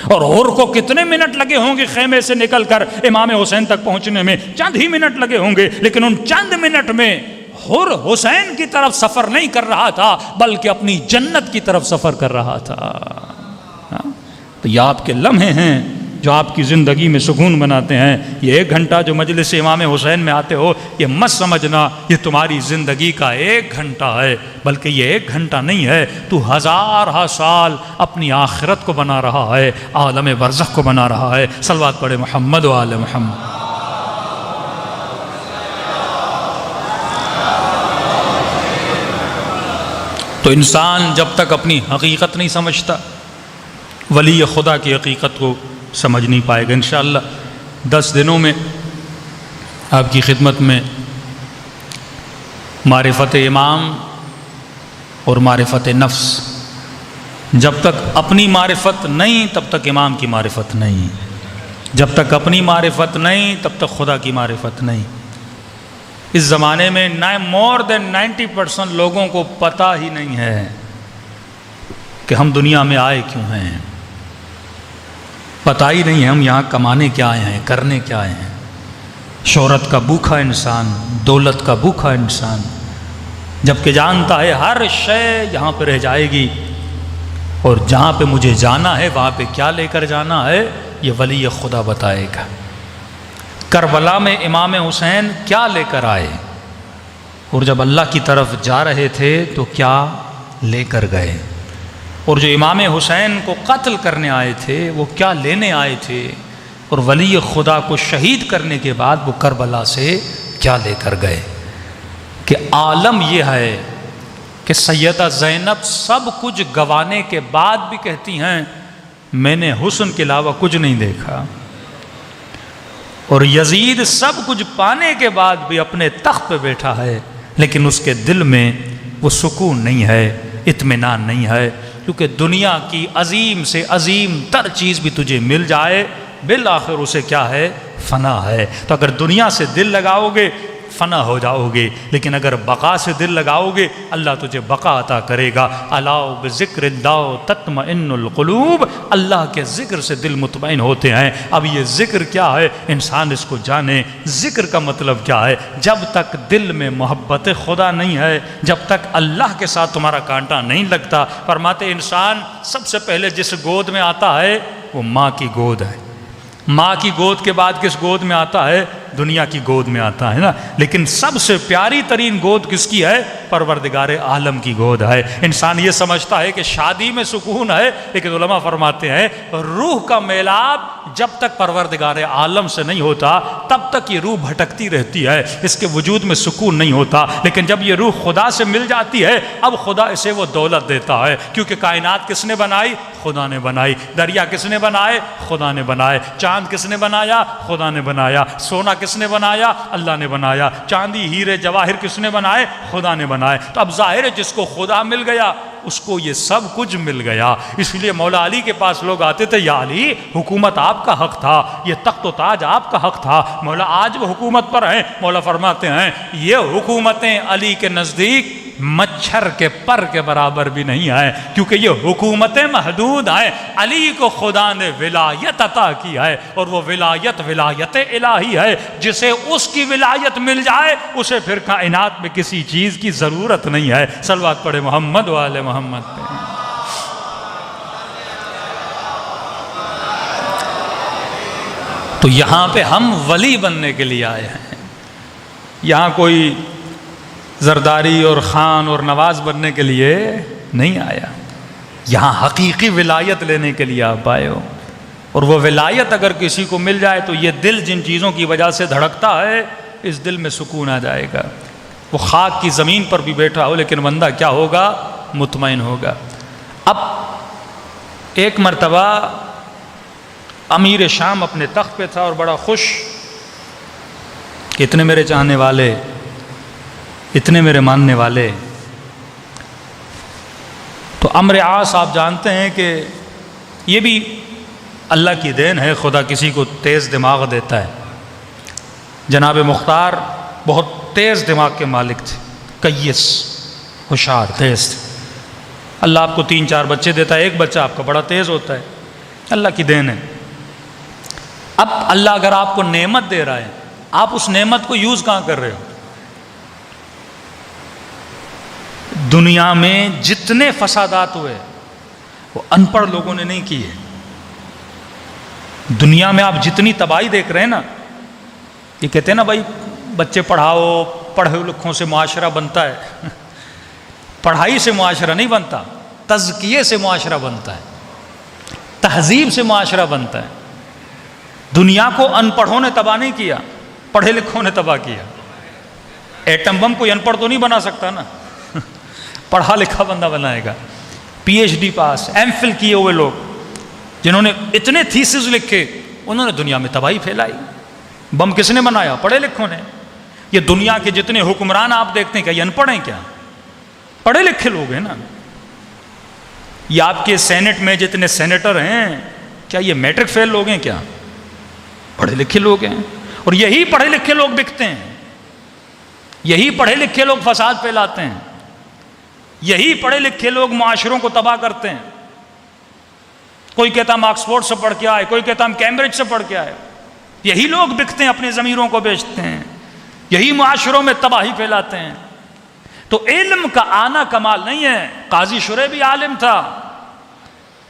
اور حر کو کتنے منٹ لگے ہوں گے خیمے سے نکل کر امام حسین تک پہنچنے میں؟ چند ہی منٹ لگے ہوں گے. لیکن ان چند منٹ میں حر حسین کی طرف سفر نہیں کر رہا تھا، بلکہ اپنی جنت کی طرف سفر کر رہا تھا. تو یہ آپ کے لمحے ہیں جو آپ کی زندگی میں سکون بناتے ہیں. یہ 1 گھنٹہ جو مجلس امام حسین میں آتے ہو، یہ مت سمجھنا یہ تمہاری زندگی کا 1 گھنٹہ ہے، بلکہ یہ 1 گھنٹہ نہیں ہے. تو 1000 سال اپنی آخرت کو بنا رہا ہے، عالم برزخ کو بنا رہا ہے. صلوات پڑھے محمد و آل محمد. تو انسان جب تک اپنی حقیقت نہیں سمجھتا، ولی خدا کی حقیقت کو سمجھ نہیں پائے گا. انشاءاللہ 10 دنوں میں آپ کی خدمت میں معرفت امام اور معرفت نفس. جب تک اپنی معرفت نہیں تب تک امام کی معرفت نہیں، جب تک اپنی معرفت نہیں تب تک خدا کی معرفت نہیں. اس زمانے میں مور دین 90% لوگوں کو پتہ ہی نہیں ہے کہ ہم دنیا میں آئے کیوں ہیں. پتہ ہی نہیں ہے ہم یہاں کمانے کیا آئے ہیں، کرنے کیا آئے ہیں. شہرت کا بھوکا انسان، دولت کا بھوکا انسان، جبکہ جانتا ہے ہر شے یہاں پہ رہ جائے گی، اور جہاں پہ مجھے جانا ہے وہاں پہ کیا لے کر جانا ہے یہ ولی خدا بتائے گا. کربلا میں امام حسین کیا لے کر آئے، اور جب اللہ کی طرف جا رہے تھے تو کیا لے کر گئے، اور جو امام حسین کو قتل کرنے آئے تھے وہ کیا لینے آئے تھے، اور ولی خدا کو شہید کرنے کے بعد وہ کربلا سے کیا لے کر گئے. کہ عالم یہ ہے کہ سیدہ زینب سب کچھ گنوانے کے بعد بھی کہتی ہیں میں نے حسن کے علاوہ کچھ نہیں دیکھا، اور یزید سب کچھ پانے کے بعد بھی اپنے تخت پہ بیٹھا ہے، لیکن اس کے دل میں وہ سکون نہیں ہے، اطمینان نہیں ہے، کیونکہ دنیا کی عظیم سے عظیم تر چیز بھی تجھے مل جائے، بالآخر اسے کیا ہے؟ فنا ہے۔ تو اگر دنیا سے دل لگاؤ گے فنا ہو جاؤ گے، لیکن اگر بقا سے دل لگاؤ گے اللہ تجھے بقا عطا کرے گا۔ الا بذکر اللہ تطمئن القلوب، اللہ کے ذکر سے دل مطمئن ہوتے ہیں۔ اب یہ ذکر کیا ہے؟ انسان اس کو جانے۔ ذکر کا مطلب کیا ہے؟ جب تک دل میں محبت خدا نہیں ہے، جب تک اللہ کے ساتھ تمہارا کانٹا نہیں لگتا، فرماتے انسان سب سے پہلے جس گود میں آتا ہے وہ ماں کی گود ہے، ماں کی گود کے بعد کس گود میں آتا ہے؟ دنیا کی گود میں آتا ہے نا، لیکن سب سے پیاری ترین گود کس کی ہے؟ پروردگار عالم کی گود ہے۔ انسان یہ سمجھتا ہے کہ شادی میں سکون ہے، لیکن علماء فرماتے ہیں روح کا میلاب جب تک پروردگار عالم سے نہیں ہوتا تب تک یہ روح بھٹکتی رہتی ہے، اس کے وجود میں سکون نہیں ہوتا، لیکن جب یہ روح خدا سے مل جاتی ہے اب خدا اسے وہ دولت دیتا ہے، کیونکہ کائنات کس نے بنائی؟ خدا نے بنائی۔ دریا کس نے بنائے؟ خدا نے بنائے۔ چاند کس نے بنایا؟ خدا نے بنایا۔ سونا کس نے بنایا؟ اللہ نے بنایا۔ چاندی ہیرے جواہر کس نے بنائے؟ خدا نے بنائے۔ تو اب ظاہر ہے جس کو خدا مل گیا اس کو یہ سب کچھ مل گیا۔ اس لیے مولا علی کے پاس لوگ آتے تھے، یا علی حکومت آپ کا حق تھا، یہ تخت و تاج آپ کا حق تھا، مولا آج وہ حکومت پر ہیں۔ مولا فرماتے ہیں یہ حکومتیں علی کے نزدیک مچھر کے پر کے برابر بھی نہیں ہیں، کیونکہ یہ حکومتیں محدود ہیں۔ علی کو خدا نے ولایت عطا کی ہے، اور وہ ولایت ولایت الہی ہے، جسے اس کی ولایت مل جائے اسے پھر کائنات میں کسی چیز کی ضرورت نہیں ہے۔ صلوات پڑھے محمد والے محمد پہ۔ تو یہاں پہ ہم ولی بننے کے لیے آئے ہیں، یہاں کوئی زرداری اور خان اور نواز بننے کے لیے نہیں آیا، یہاں حقیقی ولایت لینے کے لیے آپ آئے ہو۔ اور وہ ولایت اگر کسی کو مل جائے تو یہ دل جن چیزوں کی وجہ سے دھڑکتا ہے اس دل میں سکون آ جائے گا۔ وہ خاک کی زمین پر بھی بیٹھا ہو لیکن بندہ کیا ہوگا؟ مطمئن ہوگا۔ اب ایک مرتبہ امیر شام اپنے تخت پہ تھا اور بڑا خوش کہ اتنے میرے چاہنے والے، اتنے میرے ماننے والے۔ تو امر عاص آپ جانتے ہیں کہ یہ بھی اللہ کی دین ہے، خدا کسی کو تیز دماغ دیتا ہے۔ جناب مختار بہت تیز دماغ کے مالک تھے، کیس، ہوشیار، تیز تھے۔ اللہ آپ کو 3-4 بچے دیتا ہے، ایک بچہ آپ کا بڑا تیز ہوتا ہے، اللہ کی دین ہے۔ اب اللہ اگر آپ کو نعمت دے رہا ہے، آپ اس نعمت کو یوز کہاں کر رہے ہو؟ دنیا میں جتنے فسادات ہوئے وہ ان پڑھ لوگوں نے نہیں کیے۔ دنیا میں آپ جتنی تباہی دیکھ رہے ہیں نا، یہ کہتے ہیں نا بھائی بچے پڑھاؤ، پڑھے لکھوں سے معاشرہ بنتا ہے۔ پڑھائی سے معاشرہ نہیں بنتا، تزکیے سے معاشرہ بنتا ہے، تہذیب سے معاشرہ بنتا ہے۔ دنیا کو ان پڑھوں نے تباہ نہیں کیا، پڑھے لکھوں نے تباہ کیا۔ ایٹم بم کوئی ان پڑھ تو نہیں بنا سکتا نا، پڑھا لکھا بندہ بنائے گا۔ پی ایچ ڈی پاس، ایم فل کیے ہوئے لوگ جنہوں نے اتنے تھیسز لکھے، انہوں نے دنیا میں تباہی پھیلائی۔ بم کس نے بنایا؟ پڑھے لکھوں نے۔ یہ دنیا کے جتنے حکمران آپ دیکھتے ہیں کیا یہ ان پڑھ ہیں؟ کیا پڑھے لکھے لوگ ہیں نا۔ یہ آپ کے سینٹ میں جتنے سینیٹر ہیں کیا یہ میٹرک فیل لوگ ہیں؟ کیا پڑھے لکھے لوگ ہیں؟ اور یہی پڑھے لکھے لوگ بکتے ہیں، یہی پڑھے لکھے لوگ فساد پھیلاتے ہیں، یہی پڑھے لکھے لوگ معاشروں کو تباہ کرتے ہیں۔ کوئی کہتا ہم آکسفورڈ سے پڑھ کے آئے، کوئی کہتا ہم کیمبرج سے پڑھ کے آئے۔ یہی لوگ بکتے ہیں، اپنی ضمیروں کو بیچتے ہیں، یہی معاشروں میں تباہی پھیلاتے ہیں۔ تو علم کا آنا کمال نہیں ہے۔ قاضی شریح بھی عالم تھا،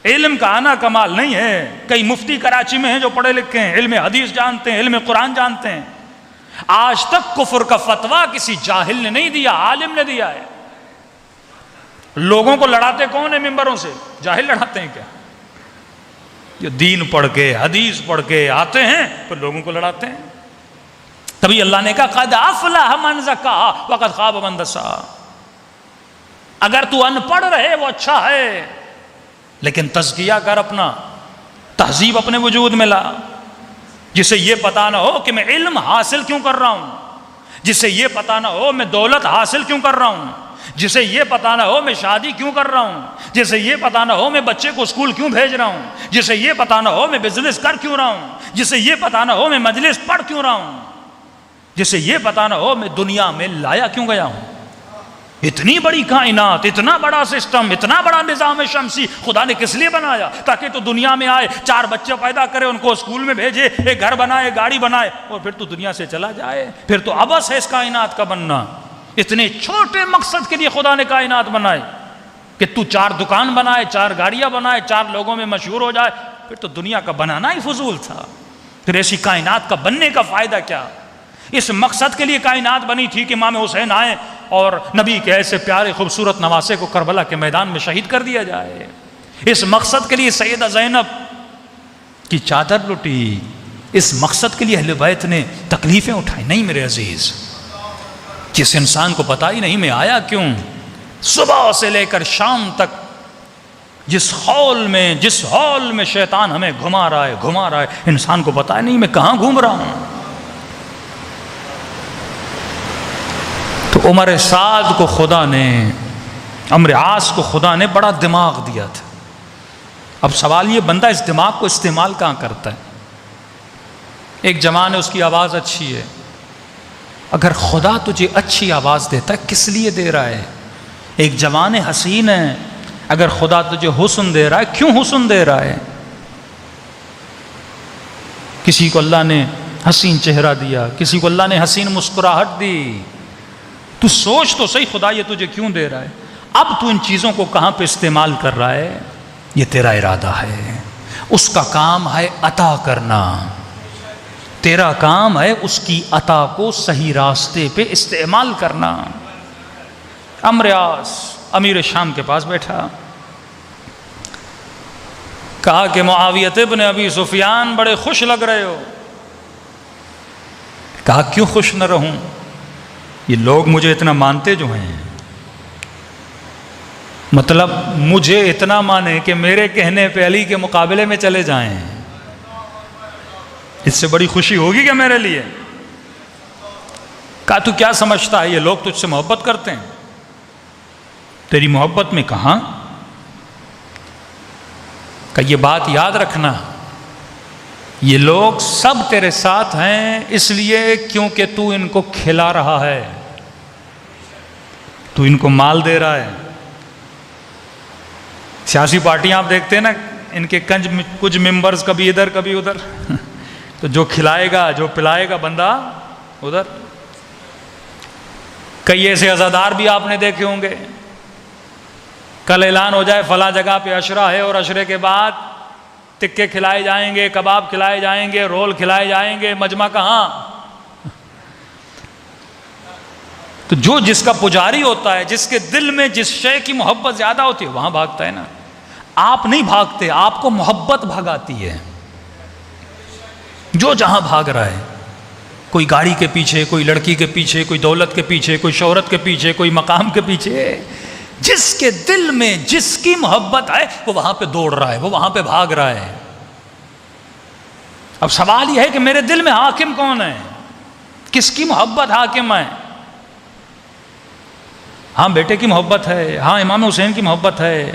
علم کا آنا کمال نہیں ہے۔ کئی مفتی کراچی میں ہیں جو پڑھے لکھے ہیں، علم حدیث جانتے ہیں، علم قرآن جانتے ہیں۔ آج تک کفر کا فتویٰ کسی جاہل نے نہیں دیا، عالم نے دیا ہے۔ لوگوں کو لڑاتے کون ہیں ممبروں سے؟ جاہل لڑاتے ہیں کیا؟ جو دین پڑھ کے حدیث پڑھ کے آتے ہیں پھر لوگوں کو لڑاتے ہیں۔ تبھی اللہ نے کہا قد افلح من زکا وقد خاب من دسا۔ اگر تو ان پڑھ رہے وہ اچھا ہے، لیکن تزکیہ کر، اپنا تہذیب اپنے وجود میں لا، جسے یہ پتا نہ ہو کہ میں علم حاصل کیوں کر رہا ہوں، جسے یہ پتا نہ ہو میں دولت حاصل کیوں کر رہا ہوں، جسے یہ پتہ نہ ہو میں شادی کیوں کر رہا ہوں، جسے یہ پتہ نہ ہو میں بچے کو اسکول کیوں بھیج رہا ہوں، جسے یہ پتہ نہ ہو میں بزنس کر کیوں رہا ہوں، جسے یہ پتہ نہ ہو میں مجلس پڑھ کیوں رہا ہوں، جسے یہ پتہ نہ ہو میں دنیا میں لایا کیوں گیا ہوں۔ اتنی بڑی کائنات، اتنا بڑا سسٹم، اتنا بڑا نظام شمسی خدا نے کس لیے بنایا؟ تاکہ تو دنیا میں آئے، 4 بچے پیدا کرے، ان کو اسکول میں بھیجے، ایک گھر بنائے، گاڑی بنائے، اور پھر تو دنیا سے چلا جائے۔ پھر تو عبث ہے اس کائنات کا بننا۔ اتنے چھوٹے مقصد کے لیے خدا نے کائنات بنائے کہ تو 4 دکان بنائے، 4 گاڑیاں بنائے، 4 لوگوں میں مشہور ہو جائے، پھر تو دنیا کا بنانا ہی فضول تھا۔ پھر ایسی کائنات کا بننے کا فائدہ کیا؟ اس مقصد کے لیے کائنات بنی تھی کہ امام حسین آئے اور نبی کے ایسے پیارے خوبصورت نواسے کو کربلا کے میدان میں شہید کر دیا جائے۔ اس مقصد کے لیے سیدہ زینب کی چادر لٹی، اس مقصد کے لیے اہل بیت نے تکلیفیں اٹھائی۔ نہیں میرے عزیز، جس انسان کو پتہ ہی نہیں میں آیا کیوں، صبح سے لے کر شام تک جس ہال میں شیطان ہمیں گھما رہا ہے، انسان کو پتہ ہی نہیں میں کہاں گھوم رہا ہوں۔ تو عمر سعد کو خدا نے، عمرو عاص کو خدا نے بڑا دماغ دیا تھا۔ اب سوال یہ، بندہ اس دماغ کو استعمال کہاں کرتا ہے؟ ایک جوان ہے، اس کی آواز اچھی ہے، اگر خدا تجھے اچھی آواز دیتا ہے کس لیے دے رہا ہے؟ ایک جوان حسین ہے، اگر خدا تجھے حسن دے رہا ہے کیوں حسن دے رہا ہے؟ کسی کو اللہ نے حسین چہرہ دیا، کسی کو اللہ نے حسین مسکراہٹ دی، تو سوچ تو صحیح خدا یہ تجھے کیوں دے رہا ہے؟ اب تو ان چیزوں کو کہاں پہ استعمال کر رہا ہے؟ یہ تیرا ارادہ ہے، اس کا کام ہے عطا کرنا، تیرا کام ہے اس کی عطا کو صحیح راستے پہ استعمال کرنا۔ عمرو عاص امیر شام کے پاس بیٹھا، کہا کہ معاویہ ابن ابی سفیان بڑے خوش لگ رہے ہو۔ کہا کیوں خوش نہ رہوں، یہ لوگ مجھے اتنا مانتے جو ہیں، مطلب مجھے اتنا مانے کہ میرے کہنے پہ علی کے مقابلے میں چلے جائیں، اس سے بڑی خوشی ہوگی کیا میرے لیے؟ کہا تو کیا سمجھتا ہے یہ لوگ تجھ سے محبت کرتے ہیں؟ تیری محبت میں کہاں؟ کہ یہ بات یاد رکھنا، یہ لوگ سب تیرے ساتھ ہیں اس لیے کیونکہ تو ان کو کھلا رہا ہے، تو ان کو مال دے رہا ہے۔ سیاسی پارٹیاں آپ دیکھتے ہیں نا، ان کے کچھ ممبرز کبھی ادھر کبھی ادھر، تو جو کھلائے گا جو پلائے گا بندہ ادھر۔ کئی ایسے عزادار بھی آپ نے دیکھے ہوں گے، کل اعلان ہو جائے فلاں جگہ پہ عشرہ ہے، اور عشرے کے بعد ٹکے کھلائے جائیں گے، کباب کھلائے جائیں گے، رول کھلائے جائیں گے، مجمع کہاں؟ تو جو جس کا پجاری ہوتا ہے، جس کے دل میں جس شے کی محبت زیادہ ہوتی ہے وہاں بھاگتا ہے نا۔ آپ نہیں بھاگتے، آپ کو محبت بھگاتی ہے۔ جو جہاں بھاگ رہا ہے، کوئی گاڑی کے پیچھے، کوئی لڑکی کے پیچھے، کوئی دولت کے پیچھے، کوئی شہرت کے پیچھے، کوئی مقام کے پیچھے، جس کے دل میں جس کی محبت ہے وہ وہاں پہ دوڑ رہا ہے، وہ وہاں پہ بھاگ رہا ہے۔ اب سوال یہ ہے کہ میرے دل میں حاکم کون ہے؟ کس کی محبت حاکم ہے؟ ہاں بیٹے کی محبت ہے، ہاں امام حسین کی محبت ہے،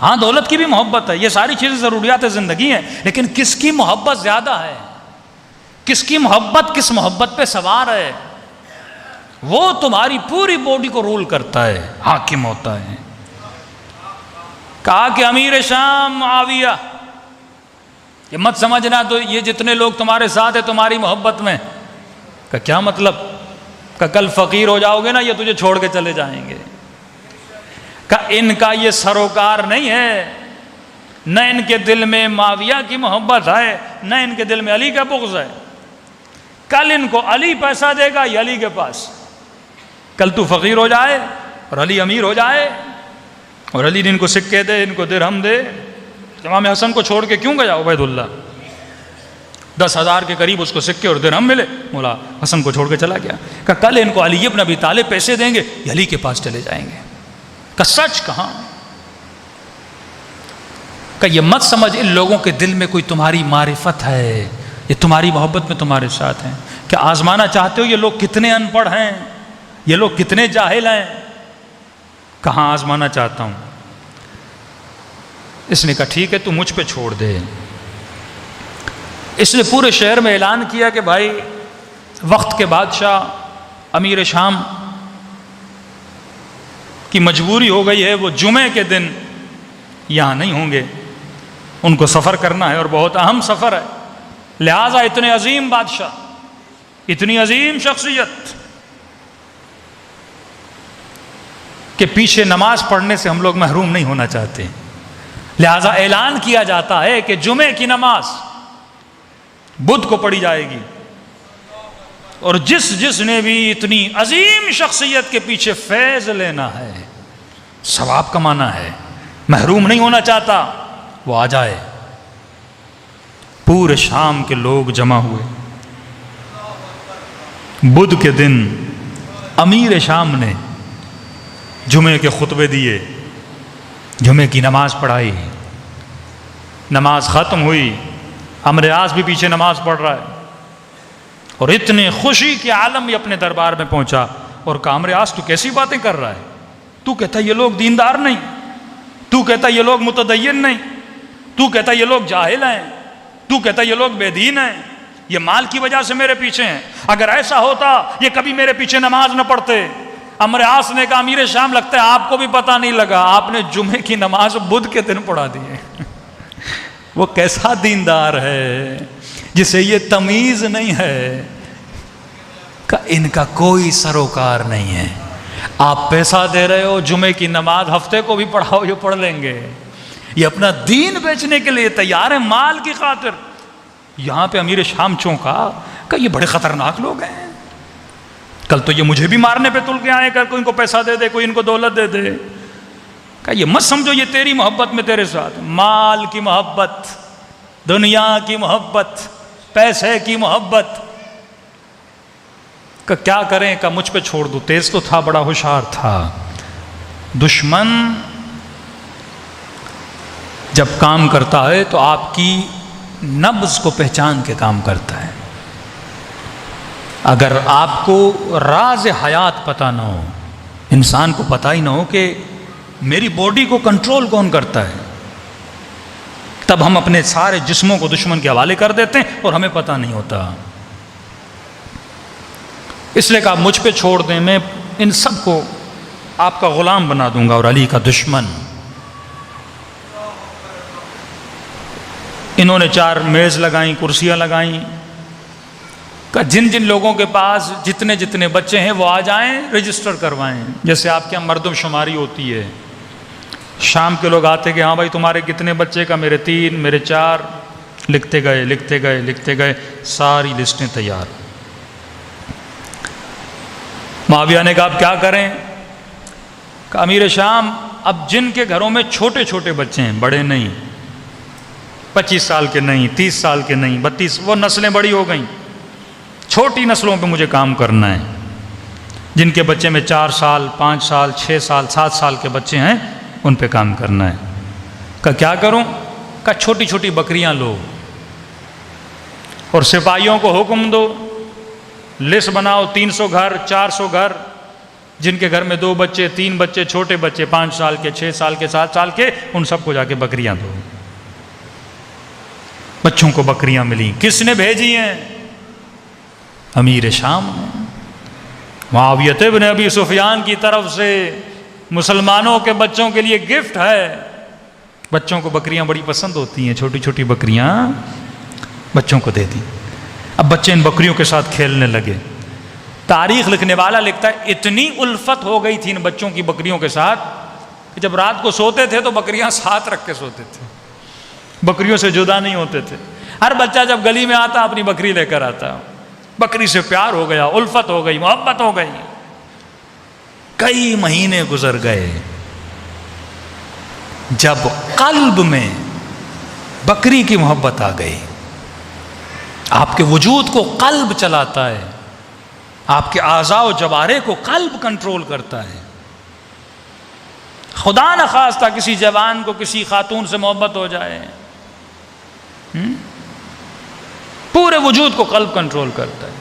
ہاں دولت کی بھی محبت ہے، یہ ساری چیزیں ضروریات زندگی ہیں، لیکن کس کی محبت زیادہ ہے؟ کس کی محبت کس محبت پہ سوار ہے؟ وہ تمہاری پوری باڈی کو رول کرتا ہے، حاکم ہوتا ہے۔ کہا کہ امیر شام معاویہ، یہ مت سمجھنا تو یہ جتنے لوگ تمہارے ساتھ ہیں تمہاری محبت میں، کہ کیا مطلب؟ کہ کل فقیر ہو جاؤ گے نا یہ تجھے چھوڑ کے چلے جائیں گے۔ کہ ان کا یہ سروکار نہیں ہے، نہ ان کے دل میں معاویہ کی محبت ہے، نہ ان کے دل میں علی کا بغض ہے۔ کل ان کو علی پیسہ دے گا یہ علی کے پاس، کل تو فقیر ہو جائے اور علی امیر ہو جائے، اور علی نے ان کو سکے دے، ان کو درہم دے۔ امام حسن کو چھوڑ کے کیوں گیا عبید اللہ؟ 10,000 کے قریب اس کو سکے اور درہم ملے، مولا حسن کو چھوڑ کے چلا گیا۔ کہ کل ان کو علی ابن ابی طالب پیسے دیں گے یہ علی کے پاس چلے جائیں گے۔ کہ سچ کہاں؟ کہ یہ مت سمجھ ان لوگوں کے دل میں کوئی تمہاری معرفت ہے، یہ تمہاری محبت میں تمہارے ساتھ ہیں۔ کیا آزمانا چاہتے ہو یہ لوگ کتنے ان پڑھ ہیں، یہ لوگ کتنے جاہل ہیں؟ کہاں آزمانا چاہتا ہوں. اس نے کہا ٹھیک ہے تو مجھ پہ چھوڑ دے. اس نے پورے شہر میں اعلان کیا کہ بھائی وقت کے بادشاہ امیر شام کی مجبوری ہو گئی ہے، وہ جمعے کے دن یہاں نہیں ہوں گے، ان کو سفر کرنا ہے اور بہت اہم سفر ہے. لہٰذا اتنے عظیم بادشاہ، اتنی عظیم شخصیت کے پیچھے نماز پڑھنے سے ہم لوگ محروم نہیں ہونا چاہتے. لہٰذا اعلان کیا جاتا ہے کہ جمعے کی نماز بدھ کو پڑھی جائے گی، اور جس نے بھی اتنی عظیم شخصیت کے پیچھے فیض لینا ہے، ثواب کمانا ہے، محروم نہیں ہونا چاہتا، وہ آ جائے. پورے شام کے لوگ جمع ہوئے. بدھ کے دن امیر شام نے جمعے کے خطبے دیے، جمعے کی نماز پڑھائی. نماز ختم ہوئی، عمرو عاص بھی پیچھے نماز پڑھ رہا ہے، اور اتنے خوشی کے عالم بھی اپنے دربار میں پہنچا اور کہا عمرو عاص تو کیسی باتیں کر رہا ہے؟ تو کہتا یہ لوگ دیندار نہیں، تو کہتا یہ لوگ متدین نہیں، تو کہتا یہ لوگ جاہل ہیں، تو کہتا یہ لوگ بے دین ہیں، یہ مال کی وجہ سے میرے پیچھے ہیں. اگر ایسا ہوتا یہ کبھی میرے پیچھے نماز نہ پڑھتے. عمرو عاص نے کہا امیر شام لگتا ہے آپ کو بھی پتہ نہیں لگا، آپ نے جمعے کی نماز بدھ کے دن پڑھا دی ہے. وہ کیسا دیندار ہے جسے یہ تمیز نہیں ہے کہ ان کا کوئی سروکار نہیں ہے. آپ پیسہ دے رہے ہو، جمعے کی نماز ہفتے کو بھی پڑھاؤ یہ پڑھ لیں گے. یہ اپنا دین بیچنے کے لیے تیار ہے مال کی خاطر. یہاں پہ امیر شام چونکا کہ یہ بڑے خطرناک لوگ ہیں، کل تو یہ مجھے بھی مارنے پہ تل کے آئے کہ کوئی ان کو پیسہ دے دے، کوئی ان کو دولت دے دے. کہ یہ مت سمجھو یہ تیری محبت میں تیرے ساتھ، مال کی محبت، دنیا کی محبت، پیسے کی محبت. کہ کیا کریں کہ مجھ پہ چھوڑ دو. تیز تو تھا، بڑا ہوشیار تھا. دشمن جب کام کرتا ہے تو آپ کی نبض کو پہچان کے کام کرتا ہے. اگر آپ کو راز حیات پتہ نہ ہو، انسان کو پتہ ہی نہ ہو کہ میری باڈی کو کنٹرول کون کرتا ہے، تب ہم اپنے سارے جسموں کو دشمن کے حوالے کر دیتے ہیں اور ہمیں پتہ نہیں ہوتا. اس لیے کہ آپ مجھ پہ چھوڑ دیں، میں ان سب کو آپ کا غلام بنا دوں گا اور علی کا دشمن. انہوں نے 4 میز لگائیں، کرسیاں لگائیں کہ جن جن لوگوں کے پاس جتنے جتنے بچے ہیں وہ آ جائیں، رجسٹر کروائیں. جیسے آپ کے یہاں مردم شماری ہوتی ہے، شام کے لوگ آتے کہ ہاں بھائی تمہارے کتنے بچے؟ کا میرے 3، میرے 4. لکھتے گئے، ساری لسٹیں تیار. معاویہ نے کہا اب کیا کریں؟ کہ امیر شام اب جن کے گھروں میں چھوٹے چھوٹے بچے ہیں، بڑے نہیں، 25 سال کے نہیں، 30 سال کے نہیں، 32، وہ نسلیں بڑی ہو گئیں، چھوٹی نسلوں پہ مجھے کام کرنا ہے. جن کے بچے میں 4 سال، 5 سال، 6 سال، 7 سال کے بچے ہیں ان پہ کام کرنا ہے. کہ کیا کروں؟ کہ چھوٹی چھوٹی بکریاں لو اور سپاہیوں کو حکم دو، لسٹ بناؤ 300 گھر، 400 گھر، جن کے گھر میں 2 بچے، 3 بچے، چھوٹے بچے 5 سال کے، 6 سال کے، 7 سال کے، ان سب کو جا کے بکریاں دو. بچوں کو بکریاں ملی. کس نے بھیجی ہیں؟ امیر شام نے. معاویہ ابن ابی سفیان کی طرف سے مسلمانوں کے بچوں کے لیے گفٹ ہے. بچوں کو بکریاں بڑی پسند ہوتی ہیں، چھوٹی چھوٹی بکریاں بچوں کو دے دی. اب بچے ان بکریوں کے ساتھ کھیلنے لگے. تاریخ لکھنے والا لکھتا ہے اتنی الفت ہو گئی تھی ان بچوں کی بکریوں کے ساتھ کہ جب رات کو سوتے تھے تو بکریاں ساتھ رکھ کے سوتے تھے، بکریوں سے جدا نہیں ہوتے تھے. ہر بچہ جب گلی میں آتا اپنی بکری لے کر آتا. بکری سے پیار ہو گیا، الفت ہو گئی، محبت ہو گئی. کئی مہینے گزر گئے. جب قلب میں بکری کی محبت آ گئی، آپ کے وجود کو قلب چلاتا ہے، آپ کے اعضاء و جوارح کو قلب کنٹرول کرتا ہے. خدا نخواستہ کسی جوان کو کسی خاتون سے محبت ہو جائے، پورے وجود کو قلب کنٹرول کرتا ہے.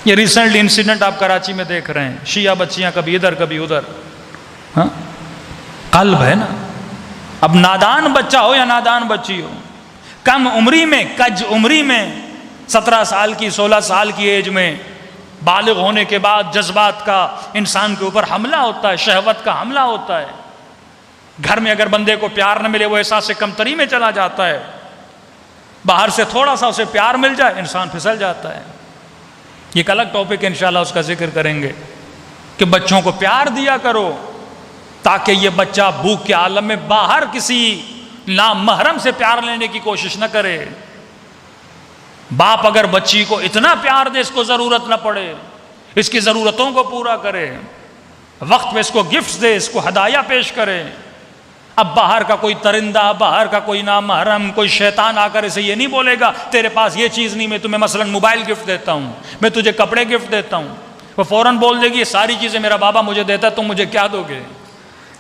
یہ ریسنٹلی انسیڈنٹ آپ کراچی میں دیکھ رہے ہیں، شیعہ بچیاں کبھی ادھر کبھی ادھر. ہاں قلب ہے نا. اب نادان بچہ ہو یا نادان بچی ہو، کم عمری میں، کج عمری میں، 17 سال کی 16 سال کی ایج میں، بالغ ہونے کے بعد جذبات کا انسان کے اوپر حملہ ہوتا ہے، شہوت کا حملہ ہوتا ہے. گھر میں اگر بندے کو پیار نہ ملے وہ احساس کمتری میں چلا جاتا ہے. باہر سے تھوڑا سا اسے پیار مل جائے انسان پھسل جاتا ہے. یہ ایک الگ ٹاپک ہے، انشاءاللہ اس کا ذکر کریں گے کہ بچوں کو پیار دیا کرو تاکہ یہ بچہ بھوک کے عالم میں باہر کسی نامحرم سے پیار لینے کی کوشش نہ کرے. باپ اگر بچی کو اتنا پیار دے اس کو ضرورت نہ پڑے، اس کی ضرورتوں کو پورا کرے، وقت پہ اس کو گفٹس دے، اس کو ہدایہ پیش کرے. اب باہر کا کوئی ترندہ، باہر کا کوئی نامحرم، کوئی شیطان آ کر اسے یہ نہیں بولے گا تیرے پاس یہ چیز نہیں، میں تمہیں مثلا موبائل گفٹ دیتا ہوں، میں تجھے کپڑے گفٹ دیتا ہوں. وہ فوراً بول دے گی یہ ساری چیزیں میرا بابا مجھے دیتا ہے، تم مجھے کیا دو گے؟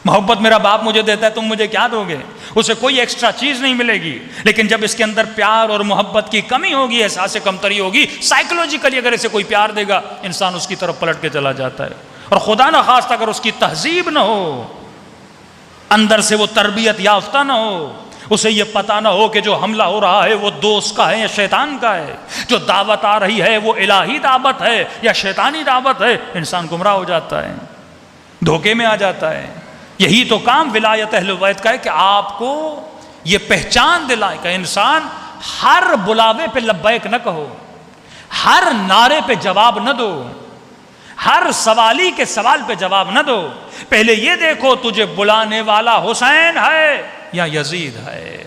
محبت میرا باپ مجھے دیتا ہے، تم مجھے کیا دو گے؟ اسے کوئی ایکسٹرا چیز نہیں ملے گی. لیکن جب اس کے اندر پیار اور محبت کی کمی ہوگی، احساس کمتری ہوگی، سائیکولوجیکلی اگر اسے کوئی پیار دے گا انسان اس کی طرف پلٹ کے چلا جاتا ہے. اور خدا نہ خواستہ اگر اس کی تہذیب نہ ہو، اندر سے وہ تربیت یافتہ نہ ہو، اسے یہ پتہ نہ ہو کہ جو حملہ ہو رہا ہے وہ دوست کا ہے یا شیطان کا ہے، جو دعوت آ رہی ہے وہ الہی دعوت ہے یا شیطانی دعوت ہے، انسان گمراہ ہو جاتا ہے، دھوکے میں آ جاتا ہے. یہی تو کام ولایت اہل بیت کا ہے کہ آپ کو یہ پہچان دلائے کہ انسان ہر بلاوے پہ لبیک نہ کہو، ہر نعرے پہ جواب نہ دو، ہر سوالی کے سوال پہ جواب نہ دو. پہلے یہ دیکھو تجھے بلانے والا حسین ہے یا یزید ہے،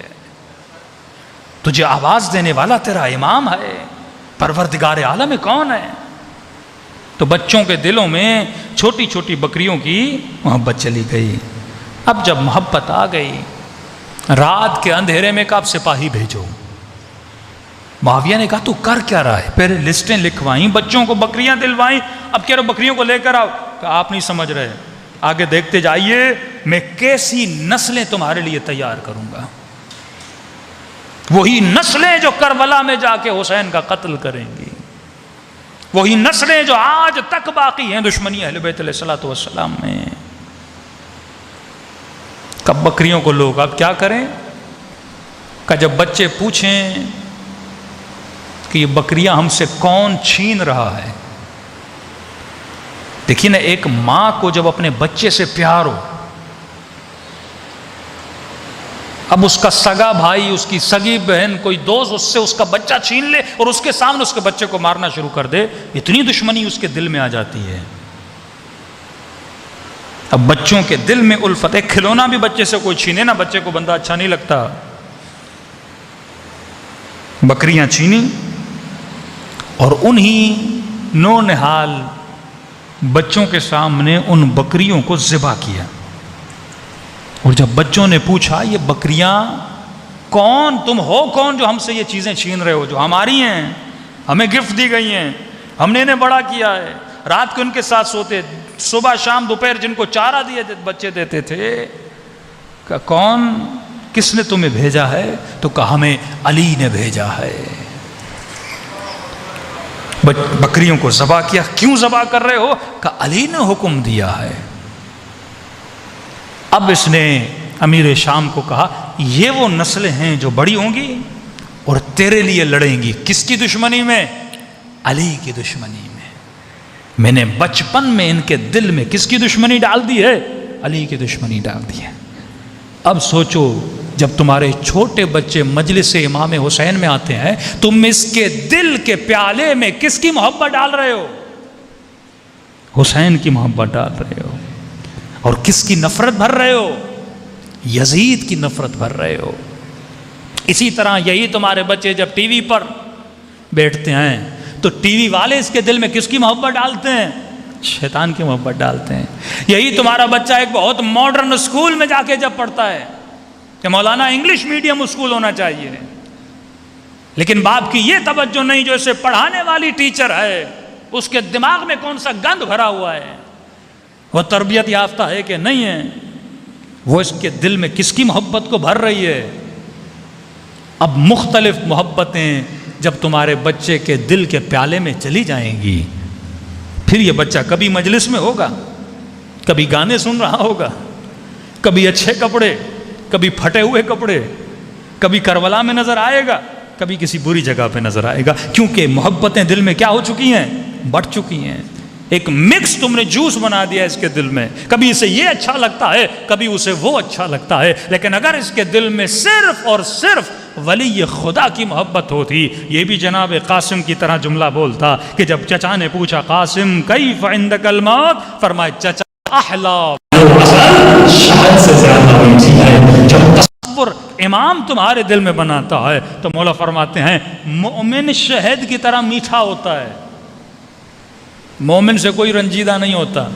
تجھے آواز دینے والا تیرا امام ہے، پروردگار عالم کون ہے. تو بچوں کے دلوں میں چھوٹی چھوٹی بکریوں کی محبت چلی گئی. اب جب محبت آ گئی، رات کے اندھیرے میں کہا سپاہی بھیجو. معاویہ نے کہا تو کر کیا رہا ہے؟ پھر لسٹیں لکھوائیں، بچوں کو بکریاں دلوائیں. اب کہہ رہے بکریوں کو لے کر آؤ. کہا آپ نہیں سمجھ رہے، آگے دیکھتے جائیے میں کیسی نسلیں تمہارے لیے تیار کروں گا، وہی نسلیں جو کربلا میں جا کے حسین کا قتل کریں گی، وہی نسلیں جو آج تک باقی ہیں دشمنی اہل بیت علیہ الصلوۃ والسلام میں. کب بکریوں کو لوگ اب کیا کریں؟ کہ جب بچے پوچھیں کہ یہ بکریاں ہم سے کون چھین رہا ہے. دیکھیے نا، ایک ماں کو جب اپنے بچے سے پیار ہو، اب اس کا سگا بھائی، اس کی سگی بہن، کوئی دوست اس سے اس کا بچہ چھین لے اور اس کے سامنے اس کے بچے کو مارنا شروع کر دے، اتنی دشمنی اس کے دل میں آ جاتی ہے. اب بچوں کے دل میں الفت ہے. کھلونا بھی بچے سے کوئی چھینے نا، بچے کو بندہ اچھا نہیں لگتا. بکریاں چھینی اور انہی نو نہال بچوں کے سامنے ان بکریوں کو ذبح کیا. اور جب بچوں نے پوچھا یہ بکریاں کون، تم ہو کون جو ہم سے یہ چیزیں چھین رہے ہو، جو ہماری ہیں، ہمیں گفٹ دی گئی ہیں، ہم نے انہیں بڑا کیا ہے، رات کو ان کے ساتھ سوتے، صبح شام دوپہر جن کو چارہ دیے بچے دیتے تھے. کہ کون، کس نے تمہیں بھیجا ہے؟ تو کہا ہمیں علی نے بھیجا ہے. بکریوں کو ذبح کیا. کیوں ذبح کر رہے ہو؟ کہ علی نے حکم دیا ہے. اب اس نے امیر شام کو کہا یہ وہ نسلیں ہیں جو بڑی ہوں گی اور تیرے لیے لڑیں گی. کس کی دشمنی میں؟ علی کی دشمنی میں. میں نے بچپن میں ان کے دل میں کس کی دشمنی ڈال دی ہے؟ علی کی دشمنی ڈال دی ہے. اب سوچو جب تمہارے چھوٹے بچے مجلس امام حسین میں آتے ہیں، تم اس کے دل کے پیالے میں کس کی محبت ڈال رہے ہو؟ حسین کی محبت ڈال رہے ہو. اور کس کی نفرت بھر رہے ہو؟ یزید کی نفرت بھر رہے ہو. اسی طرح یہی تمہارے بچے جب ٹی وی پر بیٹھتے ہیں تو ٹی وی والے اس کے دل میں کس کی محبت ڈالتے ہیں؟ شیطان کی محبت ڈالتے ہیں. یہی تمہارا بچہ ایک بہت ماڈرن اسکول میں جا کے جب پڑھتا ہے کہ مولانا انگلش میڈیم اسکول ہونا چاہیے، لیکن باپ کی یہ توجہ نہیں جو اسے پڑھانے والی ٹیچر ہے اس کے دماغ میں کون سا گند بھرا ہوا ہے، وہ تربیت یافتہ ہے کہ نہیں ہے، وہ اس کے دل میں کس کی محبت کو بھر رہی ہے. اب مختلف محبتیں جب تمہارے بچے کے دل کے پیالے میں چلی جائیں گی، پھر یہ بچہ کبھی مجلس میں ہوگا، کبھی گانے سن رہا ہوگا، کبھی اچھے کپڑے، کبھی پھٹے ہوئے کپڑے، کبھی کربلا میں نظر آئے گا، کبھی کسی بری جگہ پہ نظر آئے گا، کیونکہ محبتیں دل میں کیا ہو چکی ہیں؟ بڑھ چکی ہیں۔ ایک مکس تم نے جوس بنا دیا اس کے دل میں، کبھی اسے یہ اچھا لگتا ہے، کبھی اسے وہ اچھا لگتا ہے، لیکن اگر اس کے دل میں صرف اور صرف ولی خدا کی محبت ہوتی، یہ بھی جناب قاسم کی طرح جملہ بولتا کہ جب چچا نے پوچھا قاسم کیف عندک الموت، فرمائے چچا احلا شہد سے زیادہ میٹھی ہے۔ جب تصور امام تمہارے دل میں بناتا ہے تو مولا فرماتے ہیں مومن شہد کی طرح میٹھا ہوتا ہے۔ مومن سے کوئی رنجیدہ نہیں ہوتا۔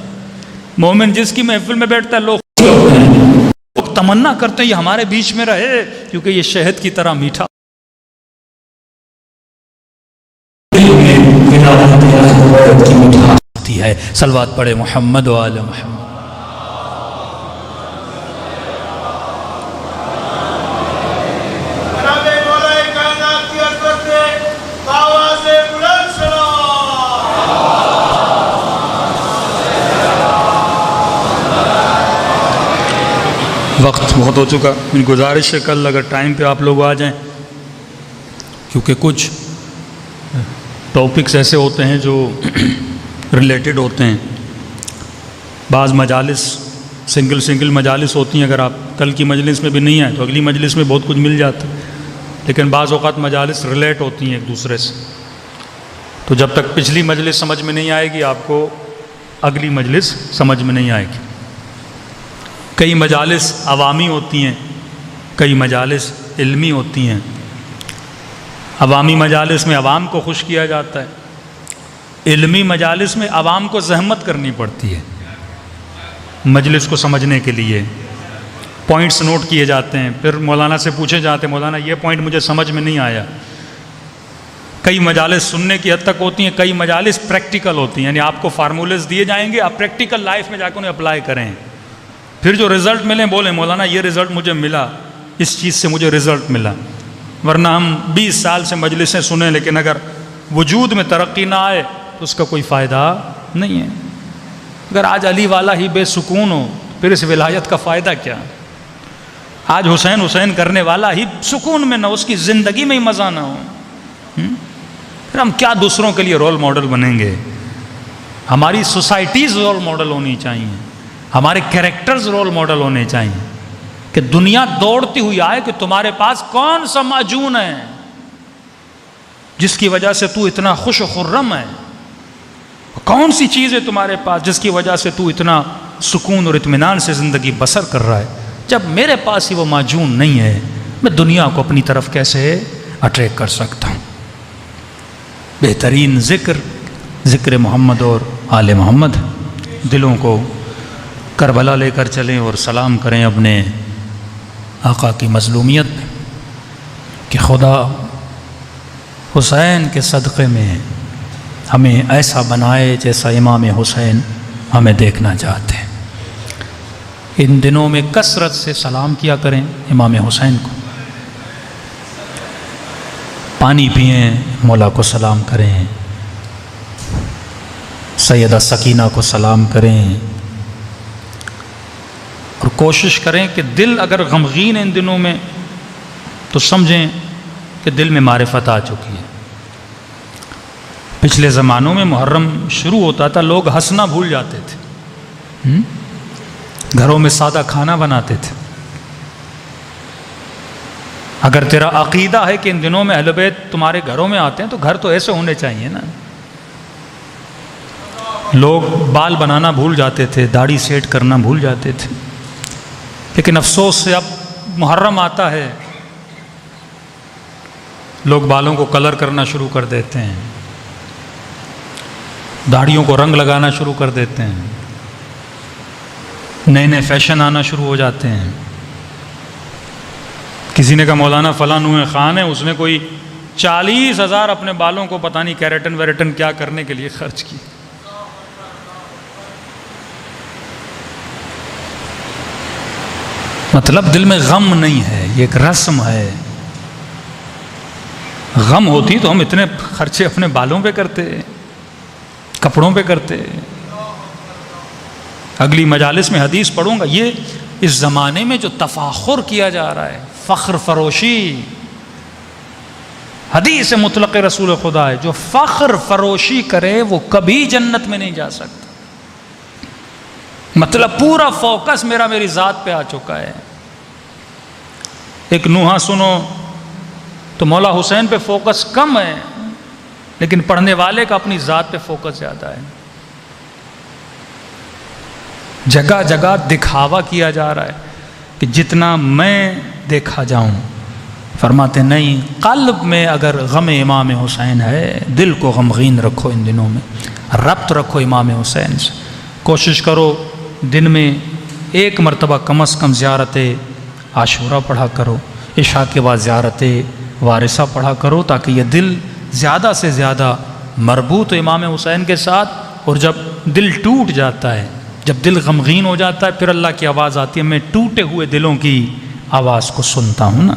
مومن جس کی محفل میں بیٹھتا ہے لوگ تمنا کرتے ہیں یہ ہمارے بیچ میں رہے، کیونکہ یہ شہد کی طرح میٹھا ہے۔ صلوات پڑھے محمد و آل محمد۔ وقت بہت ہو چکا، گزارش ہے کل اگر ٹائم پہ آپ لوگ آ جائیں، کیونکہ کچھ ٹاپکس ایسے ہوتے ہیں جو ریلیٹڈ ہوتے ہیں۔ بعض مجالس سنگل مجالس ہوتی ہیں، اگر آپ کل کی مجلس میں بھی نہیں آئے تو اگلی مجلس میں بہت کچھ مل جاتا ہے، لیکن بعض اوقات مجالس ریلیٹ ہوتی ہیں ایک دوسرے سے، تو جب تک پچھلی مجلس سمجھ میں نہیں آئے گی آپ کو اگلی مجلس سمجھ میں نہیں آئے گی۔ کئی مجالس عوامی ہوتی ہیں، کئی مجالس علمی ہوتی ہیں۔ عوامی مجالس میں عوام کو خوش کیا جاتا ہے، علمی مجالس میں عوام کو زحمت کرنی پڑتی ہے مجلس کو سمجھنے کے لیے، پوائنٹس نوٹ کیے جاتے ہیں، پھر مولانا سے پوچھے جاتے ہیں مولانا یہ پوائنٹ مجھے سمجھ میں نہیں آیا۔ کئی مجالس سننے کی حد تک ہوتی ہیں، کئی مجالس پریکٹیکل ہوتی ہیں، یعنی آپ کو فارمولیز دیے جائیں گے، آپ پریکٹیکل لائف میں جا کے انہیں اپلائی کریں، پھر جو رزلٹ ملیں بولیں مولانا یہ رزلٹ مجھے ملا، اس چیز سے مجھے رزلٹ ملا۔ ورنہ ہم 20 سال سے مجلسیں سنیں لیکن اگر وجود میں ترقی نہ آئے تو اس کا کوئی فائدہ نہیں ہے۔ اگر آج علی والا ہی بے سکون ہو پھر اس ولایت کا فائدہ کیا؟ آج حسین کرنے والا ہی سکون میں نہ، اس کی زندگی میں ہی مزہ نہ ہو، پھر ہم کیا دوسروں کے لیے رول ماڈل بنیں گے؟ ہماری سوسائٹیز رول ماڈل ہونی چاہیے، ہمارے کریکٹرز رول ماڈل ہونے چاہیے، کہ دنیا دوڑتی ہوئی آئے کہ تمہارے پاس کون سا معجون ہے جس کی وجہ سے تو اتنا خوش و خرم ہے، کون سی چیز ہے تمہارے پاس جس کی وجہ سے تو اتنا سکون اور اطمینان سے زندگی بسر کر رہا ہے۔ جب میرے پاس ہی وہ معجون نہیں ہے میں دنیا کو اپنی طرف کیسے اٹریکٹ کر سکتا ہوں؟ بہترین ذکر محمد اور آل محمد۔ دلوں کو کربلا لے کر چلیں اور سلام کریں اپنے آقا کی مظلومیت میں کہ خدا حسین کے صدقے میں ہمیں ایسا بنائے جیسا امام حسین ہمیں دیکھنا چاہتے ہیں۔ ان دنوں میں کثرت سے سلام کیا کریں امام حسین کو، پانی پئیں، مولا کو سلام کریں، سیدہ سکینہ کو سلام کریں، اور کوشش کریں کہ دل اگر غمگین ان دنوں میں تو سمجھیں کہ دل میں معرفت آ چکی ہے۔ پچھلے زمانوں میں محرم شروع ہوتا تھا لوگ ہنسنا بھول جاتے تھے، گھروں میں سادہ کھانا بناتے تھے۔ اگر تیرا عقیدہ ہے کہ ان دنوں میں اہل بیت تمہارے گھروں میں آتے ہیں تو گھر تو ایسے ہونے چاہیے نا۔ لوگ بال بنانا بھول جاتے تھے، داڑھی سیٹ کرنا بھول جاتے تھے، لیکن افسوس سے اب محرم آتا ہے لوگ بالوں کو کلر کرنا شروع کر دیتے ہیں، داڑھیوں کو رنگ لگانا شروع کر دیتے ہیں، نئے فیشن آنا شروع ہو جاتے ہیں۔ کسی نے کہا مولانا فلاں نوح خان ہے، اس نے کوئی 40,000 اپنے بالوں کو پتہ نہیں کیریٹن ویریٹن کیا کرنے کے لیے خرچ کی۔ مطلب دل میں غم نہیں ہے، یہ ایک رسم ہے۔ غم ہوتی تو ہم اتنے خرچے اپنے بالوں پہ کرتے، کپڑوں پہ کرتے۔ اگلی مجالس میں حدیث پڑھوں گا، یہ اس زمانے میں جو تفاخر کیا جا رہا ہے، فخر فروشی، حدیث مطلق رسول خدا ہے، جو فخر فروشی کرے وہ کبھی جنت میں نہیں جا سکتا۔ مطلب پورا فوکس میری ذات پہ آ چکا ہے۔ ایک نوحہ سنو تو مولا حسین پہ فوکس کم ہے، لیکن پڑھنے والے کا اپنی ذات پہ فوکس زیادہ ہے۔ جگہ جگہ دکھاوا کیا جا رہا ہے کہ جتنا میں دیکھا جاؤں، فرماتے نہیں، قلب میں اگر غم امام حسین ہے، دل کو غمگین رکھو، ان دنوں میں ربط رکھو امام حسین سے، کوشش کرو دن میں 1 مرتبہ کم از کم زیارت عاشورہ پڑھا کرو، عشاء کے بعد زیارت وارثہ پڑھا کرو، تاکہ یہ دل زیادہ سے زیادہ مربوط ہو امام حسین کے ساتھ۔ اور جب دل ٹوٹ جاتا ہے، جب دل غمگین ہو جاتا ہے، پھر اللہ کی آواز آتی ہے، میں ٹوٹے ہوئے دلوں کی آواز کو سنتا ہوں نا،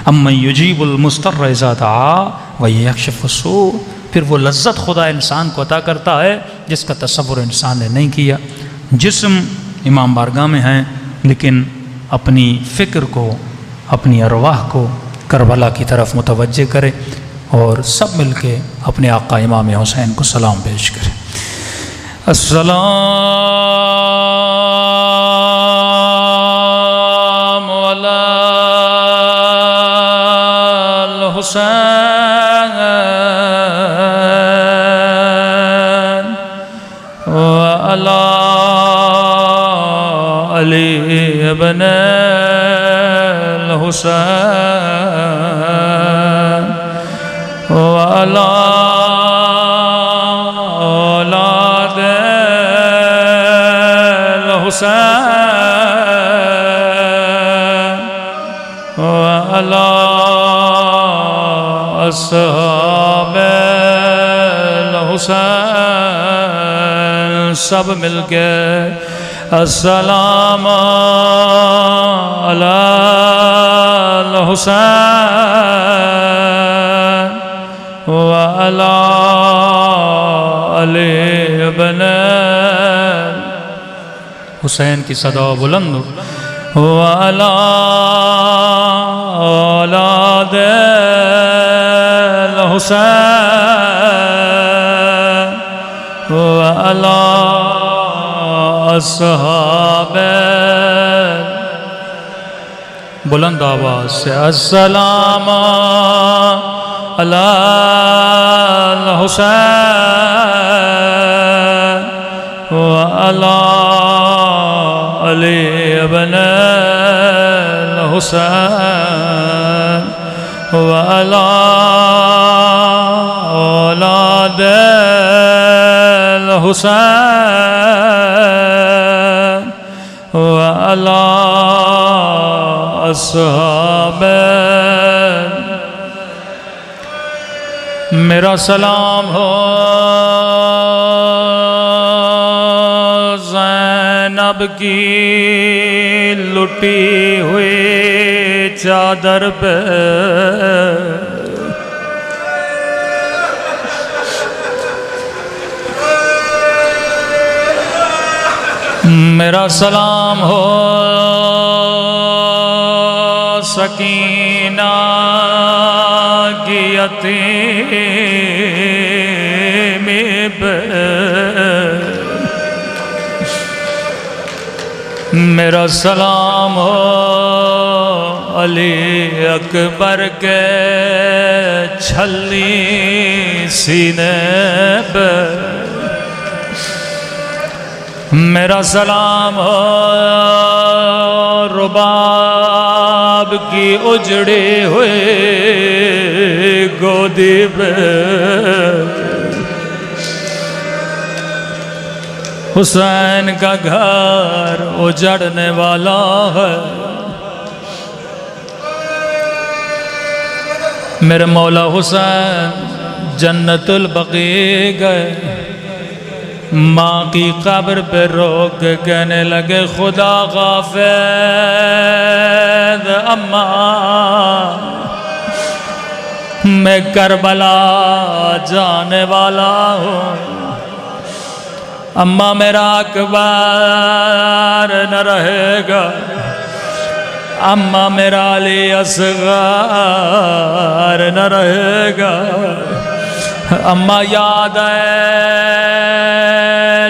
امن یجیب المضطر اذا دعا ویکشف السوء۔ پھر وہ لذت خدا انسان کو عطا کرتا ہے جس کا تصور انسان نے نہیں کیا۔ جسم امام بارگاہ میں ہیں، لیکن اپنی فکر کو، اپنی ارواح کو کربلا کی طرف متوجہ کرے، اور سب مل کے اپنے آقا امام حسین کو سلام پیش کریں۔ السلام علی الحسین وعلی علی ابن الحسین وعلی اولاد الحسین وعلی اصحاب الحسین۔ سب مل کے السلام علی الحسین وعلی علی ابن حسین کی صدا بلند ہو، وعلی اولاد الحسین وعلی اصحاب، بلند آواز سے السلام علی الحسین وعلی علی ابن الحسین وعلی اولاد الحسین وعلی اصحاب۔ میرا سلام ہو زینب کی لٹی ہوئی چادر پہ، میرا سلام ہو سکینہ کی یتیمی پہ، میرا سلام ہو علی اکبر کے چھلی سینے پہ، میرا سلام ہو رباب کی اجڑی ہوئی گودی پہ، حسین کا گھر اجڑنے والا ہے، میرے مولا حسین جنت البقیع گئے، ماں کی قبر پہ روک کے کہنے لگے خدا غافل اماں، میں کربلا جانے والا ہوں، اماں میرا اکبر نہ رہے گا، اما میرا علی اصغر نہ رہے گا. اما یاد ہے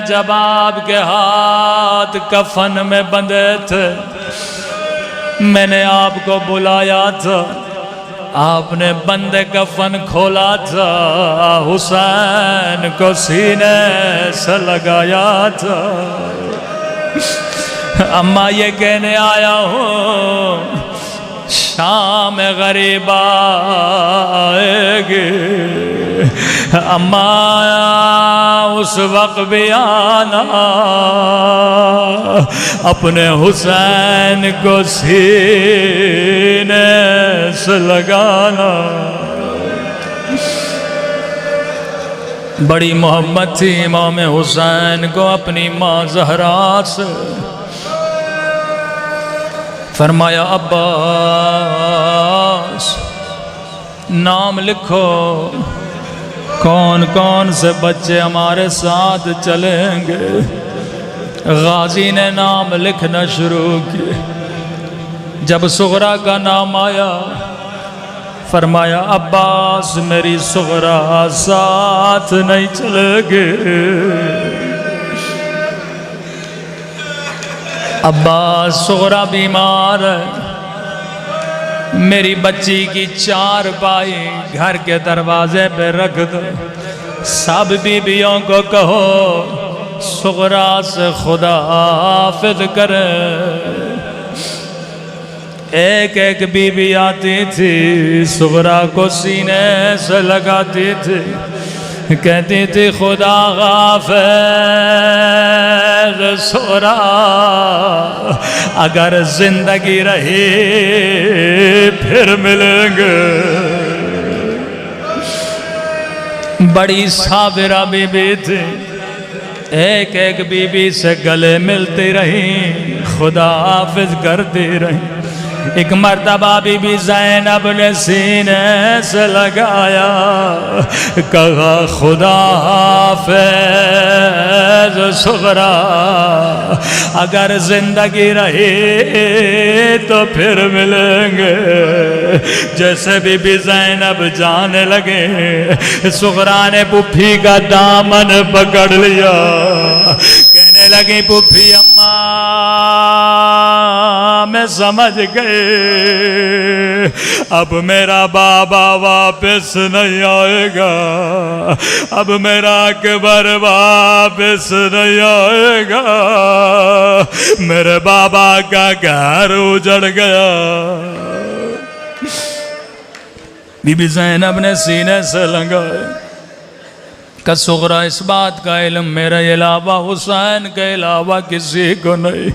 جب آپ کے ہاتھ کفن میں بندھے تھے، میں نے آپ کو بلایا تھا، آپ نے بند کفن کھولا تھا، حسین کو سینے سے لگایا تھا. اما یہ کہنے آیا ہوں شام غریب آئے گی. اما اس وقت بھی آنا، اپنے حسین کو سینے سے لگانا. بڑی محبت تھی امام حسین کو اپنی ماں زہرا سے. فرمایا عباس نام لکھو، کون کون سے بچے ہمارے ساتھ چلیں گے. غازی نے نام لکھنا شروع کیے. جب صغرا کا نام آیا فرمایا عباس میری صغرا ساتھ نہیں چلے گے. عباس صغرا بیمار ہے، میری بچی کی 4 پائی گھر کے دروازے پہ رکھ دو. سب بیویوں کو کہو صغرا سے خدا حافظ کرے. ایک ایک بیوی آتی تھی صغرا کو سینے سے لگاتی تھی، کہتی تھی خدا حافظ صغرا، اگر زندگی رہی پھر ملیں گے. بڑی صابرہ بی بی تھی، ایک ایک بی بی سے گلے ملتی رہی، خدا حافظ کرتی رہی. ایک مرتبہ بی بی زینب نے سینے سے لگایا، کہا خدا حافظ صغرا، اگر زندگی رہی تو پھر ملیں گے. جیسے بی بی زینب جانے لگے، صغرا نے پھوپھی کا دامن پکڑ لیا، کہنے لگی پھوپھی اماں میں سمجھ گئے اب میرا بابا واپس نہیں آئے گا، اب میرا اکبر واپس نہیں آئے گا، میرے بابا کا گھر اجڑ گیا. بی بی زینب نے سینے سے لگائے کہ صغرا اس بات کا علم میرے علاوہ حسین کے علاوہ کسی کو نہیں،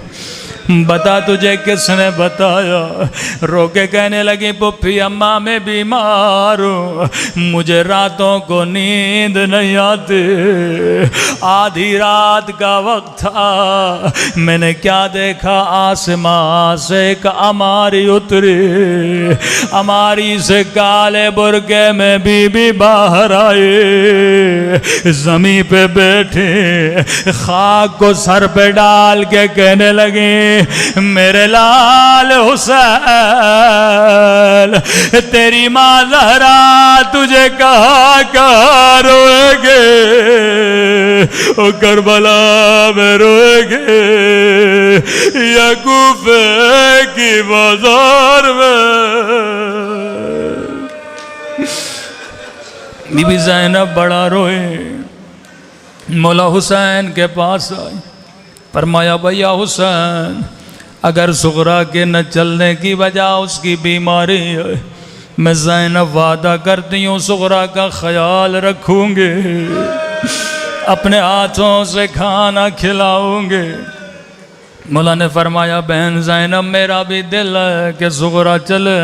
بتا تجھے کس نے بتایا. رو کے کہنے لگی پھوپھی اماں میں بیمار ہوں، مجھے راتوں کو نیند نہیں آتی. آدھی رات کا وقت تھا، میں نے کیا دیکھا آسمان سے ایک اماری اتری، اماری سے کالے برقعے میں بی بی باہر آئی، زمین پہ بیٹھے خاک کو سر پہ ڈال کے کہنے لگی میرے لال حسین، تیری ماں زہرا تجھے کہاں روئے گے، او کربلا میں روئے گے یا کوفے کی بازار میں. بی بی زینب بڑا روئے، مولا حسین کے پاس آئی، فرمایا بھیا حسین اگر صغرا کے نہ چلنے کی وجہ اس کی بیماری ہے، میں زینب وعدہ کرتی ہوں صغرا کا خیال رکھوں گے، اپنے ہاتھوں سے کھانا کھلاؤں گے. مولا نے فرمایا بہن زینب میرا بھی دل ہے کہ صغرا چلے،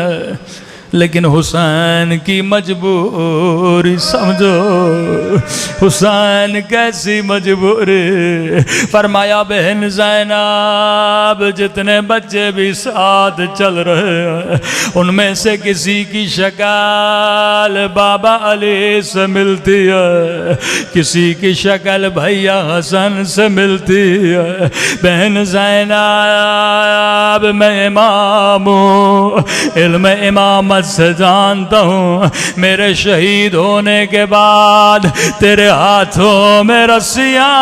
لیکن حسین کی مجبوری سمجھو، حسین کیسی مجبوری. فرمایا بہن زینب جتنے بچے بھی ساتھ چل رہے ہیں ان میں سے کسی کی شکل بابا علی سے ملتی ہے، کسی کی شکل بھیا حسن سے ملتی ہے. بہن زینب میں امام ہوں، علم امامت سے جانتا ہوں، میرے شہید ہونے کے بعد تیرے ہاتھوں میں رسیاں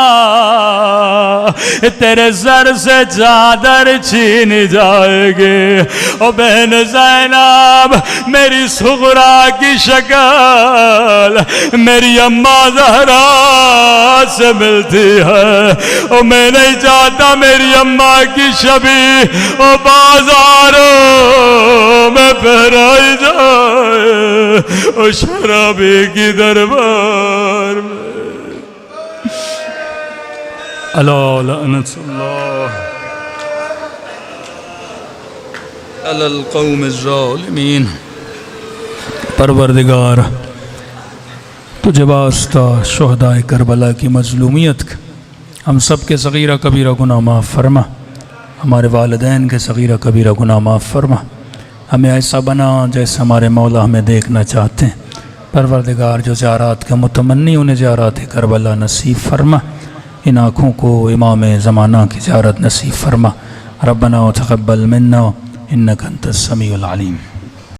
تیرے سر سے چادر چھین جائے گی. او بہن زینب میری صغرا کی شکل میری اماں زہرا سے ملتی ہے. او میں نہیں چاہتا میری اماں کی شبیہ او بازاروں میں پہرائی جائے او شرابی کی دربار میں. اللہ لعنت اللہ علی القوم الظالمین. پروردگار تجھے واسطہ شہدائے کربلا کی مظلومیت کا ہم سب کے صغیرہ کبیرہ گناہ معاف فرما، ہمارے والدین کے صغیرہ کبیرہ گناہ معاف فرما، ہمیں ایسا بنا جیسے ہمارے مولا ہمیں دیکھنا چاہتے ہیں. پروردگار جو زیارات کے متمنی انہیں زیارات کربلا نصیب فرما، ان آنکھوں کو امام زمانہ کی زیارت نصیب فرما. ربنا تقبل منا انک انت السمیع العلیم.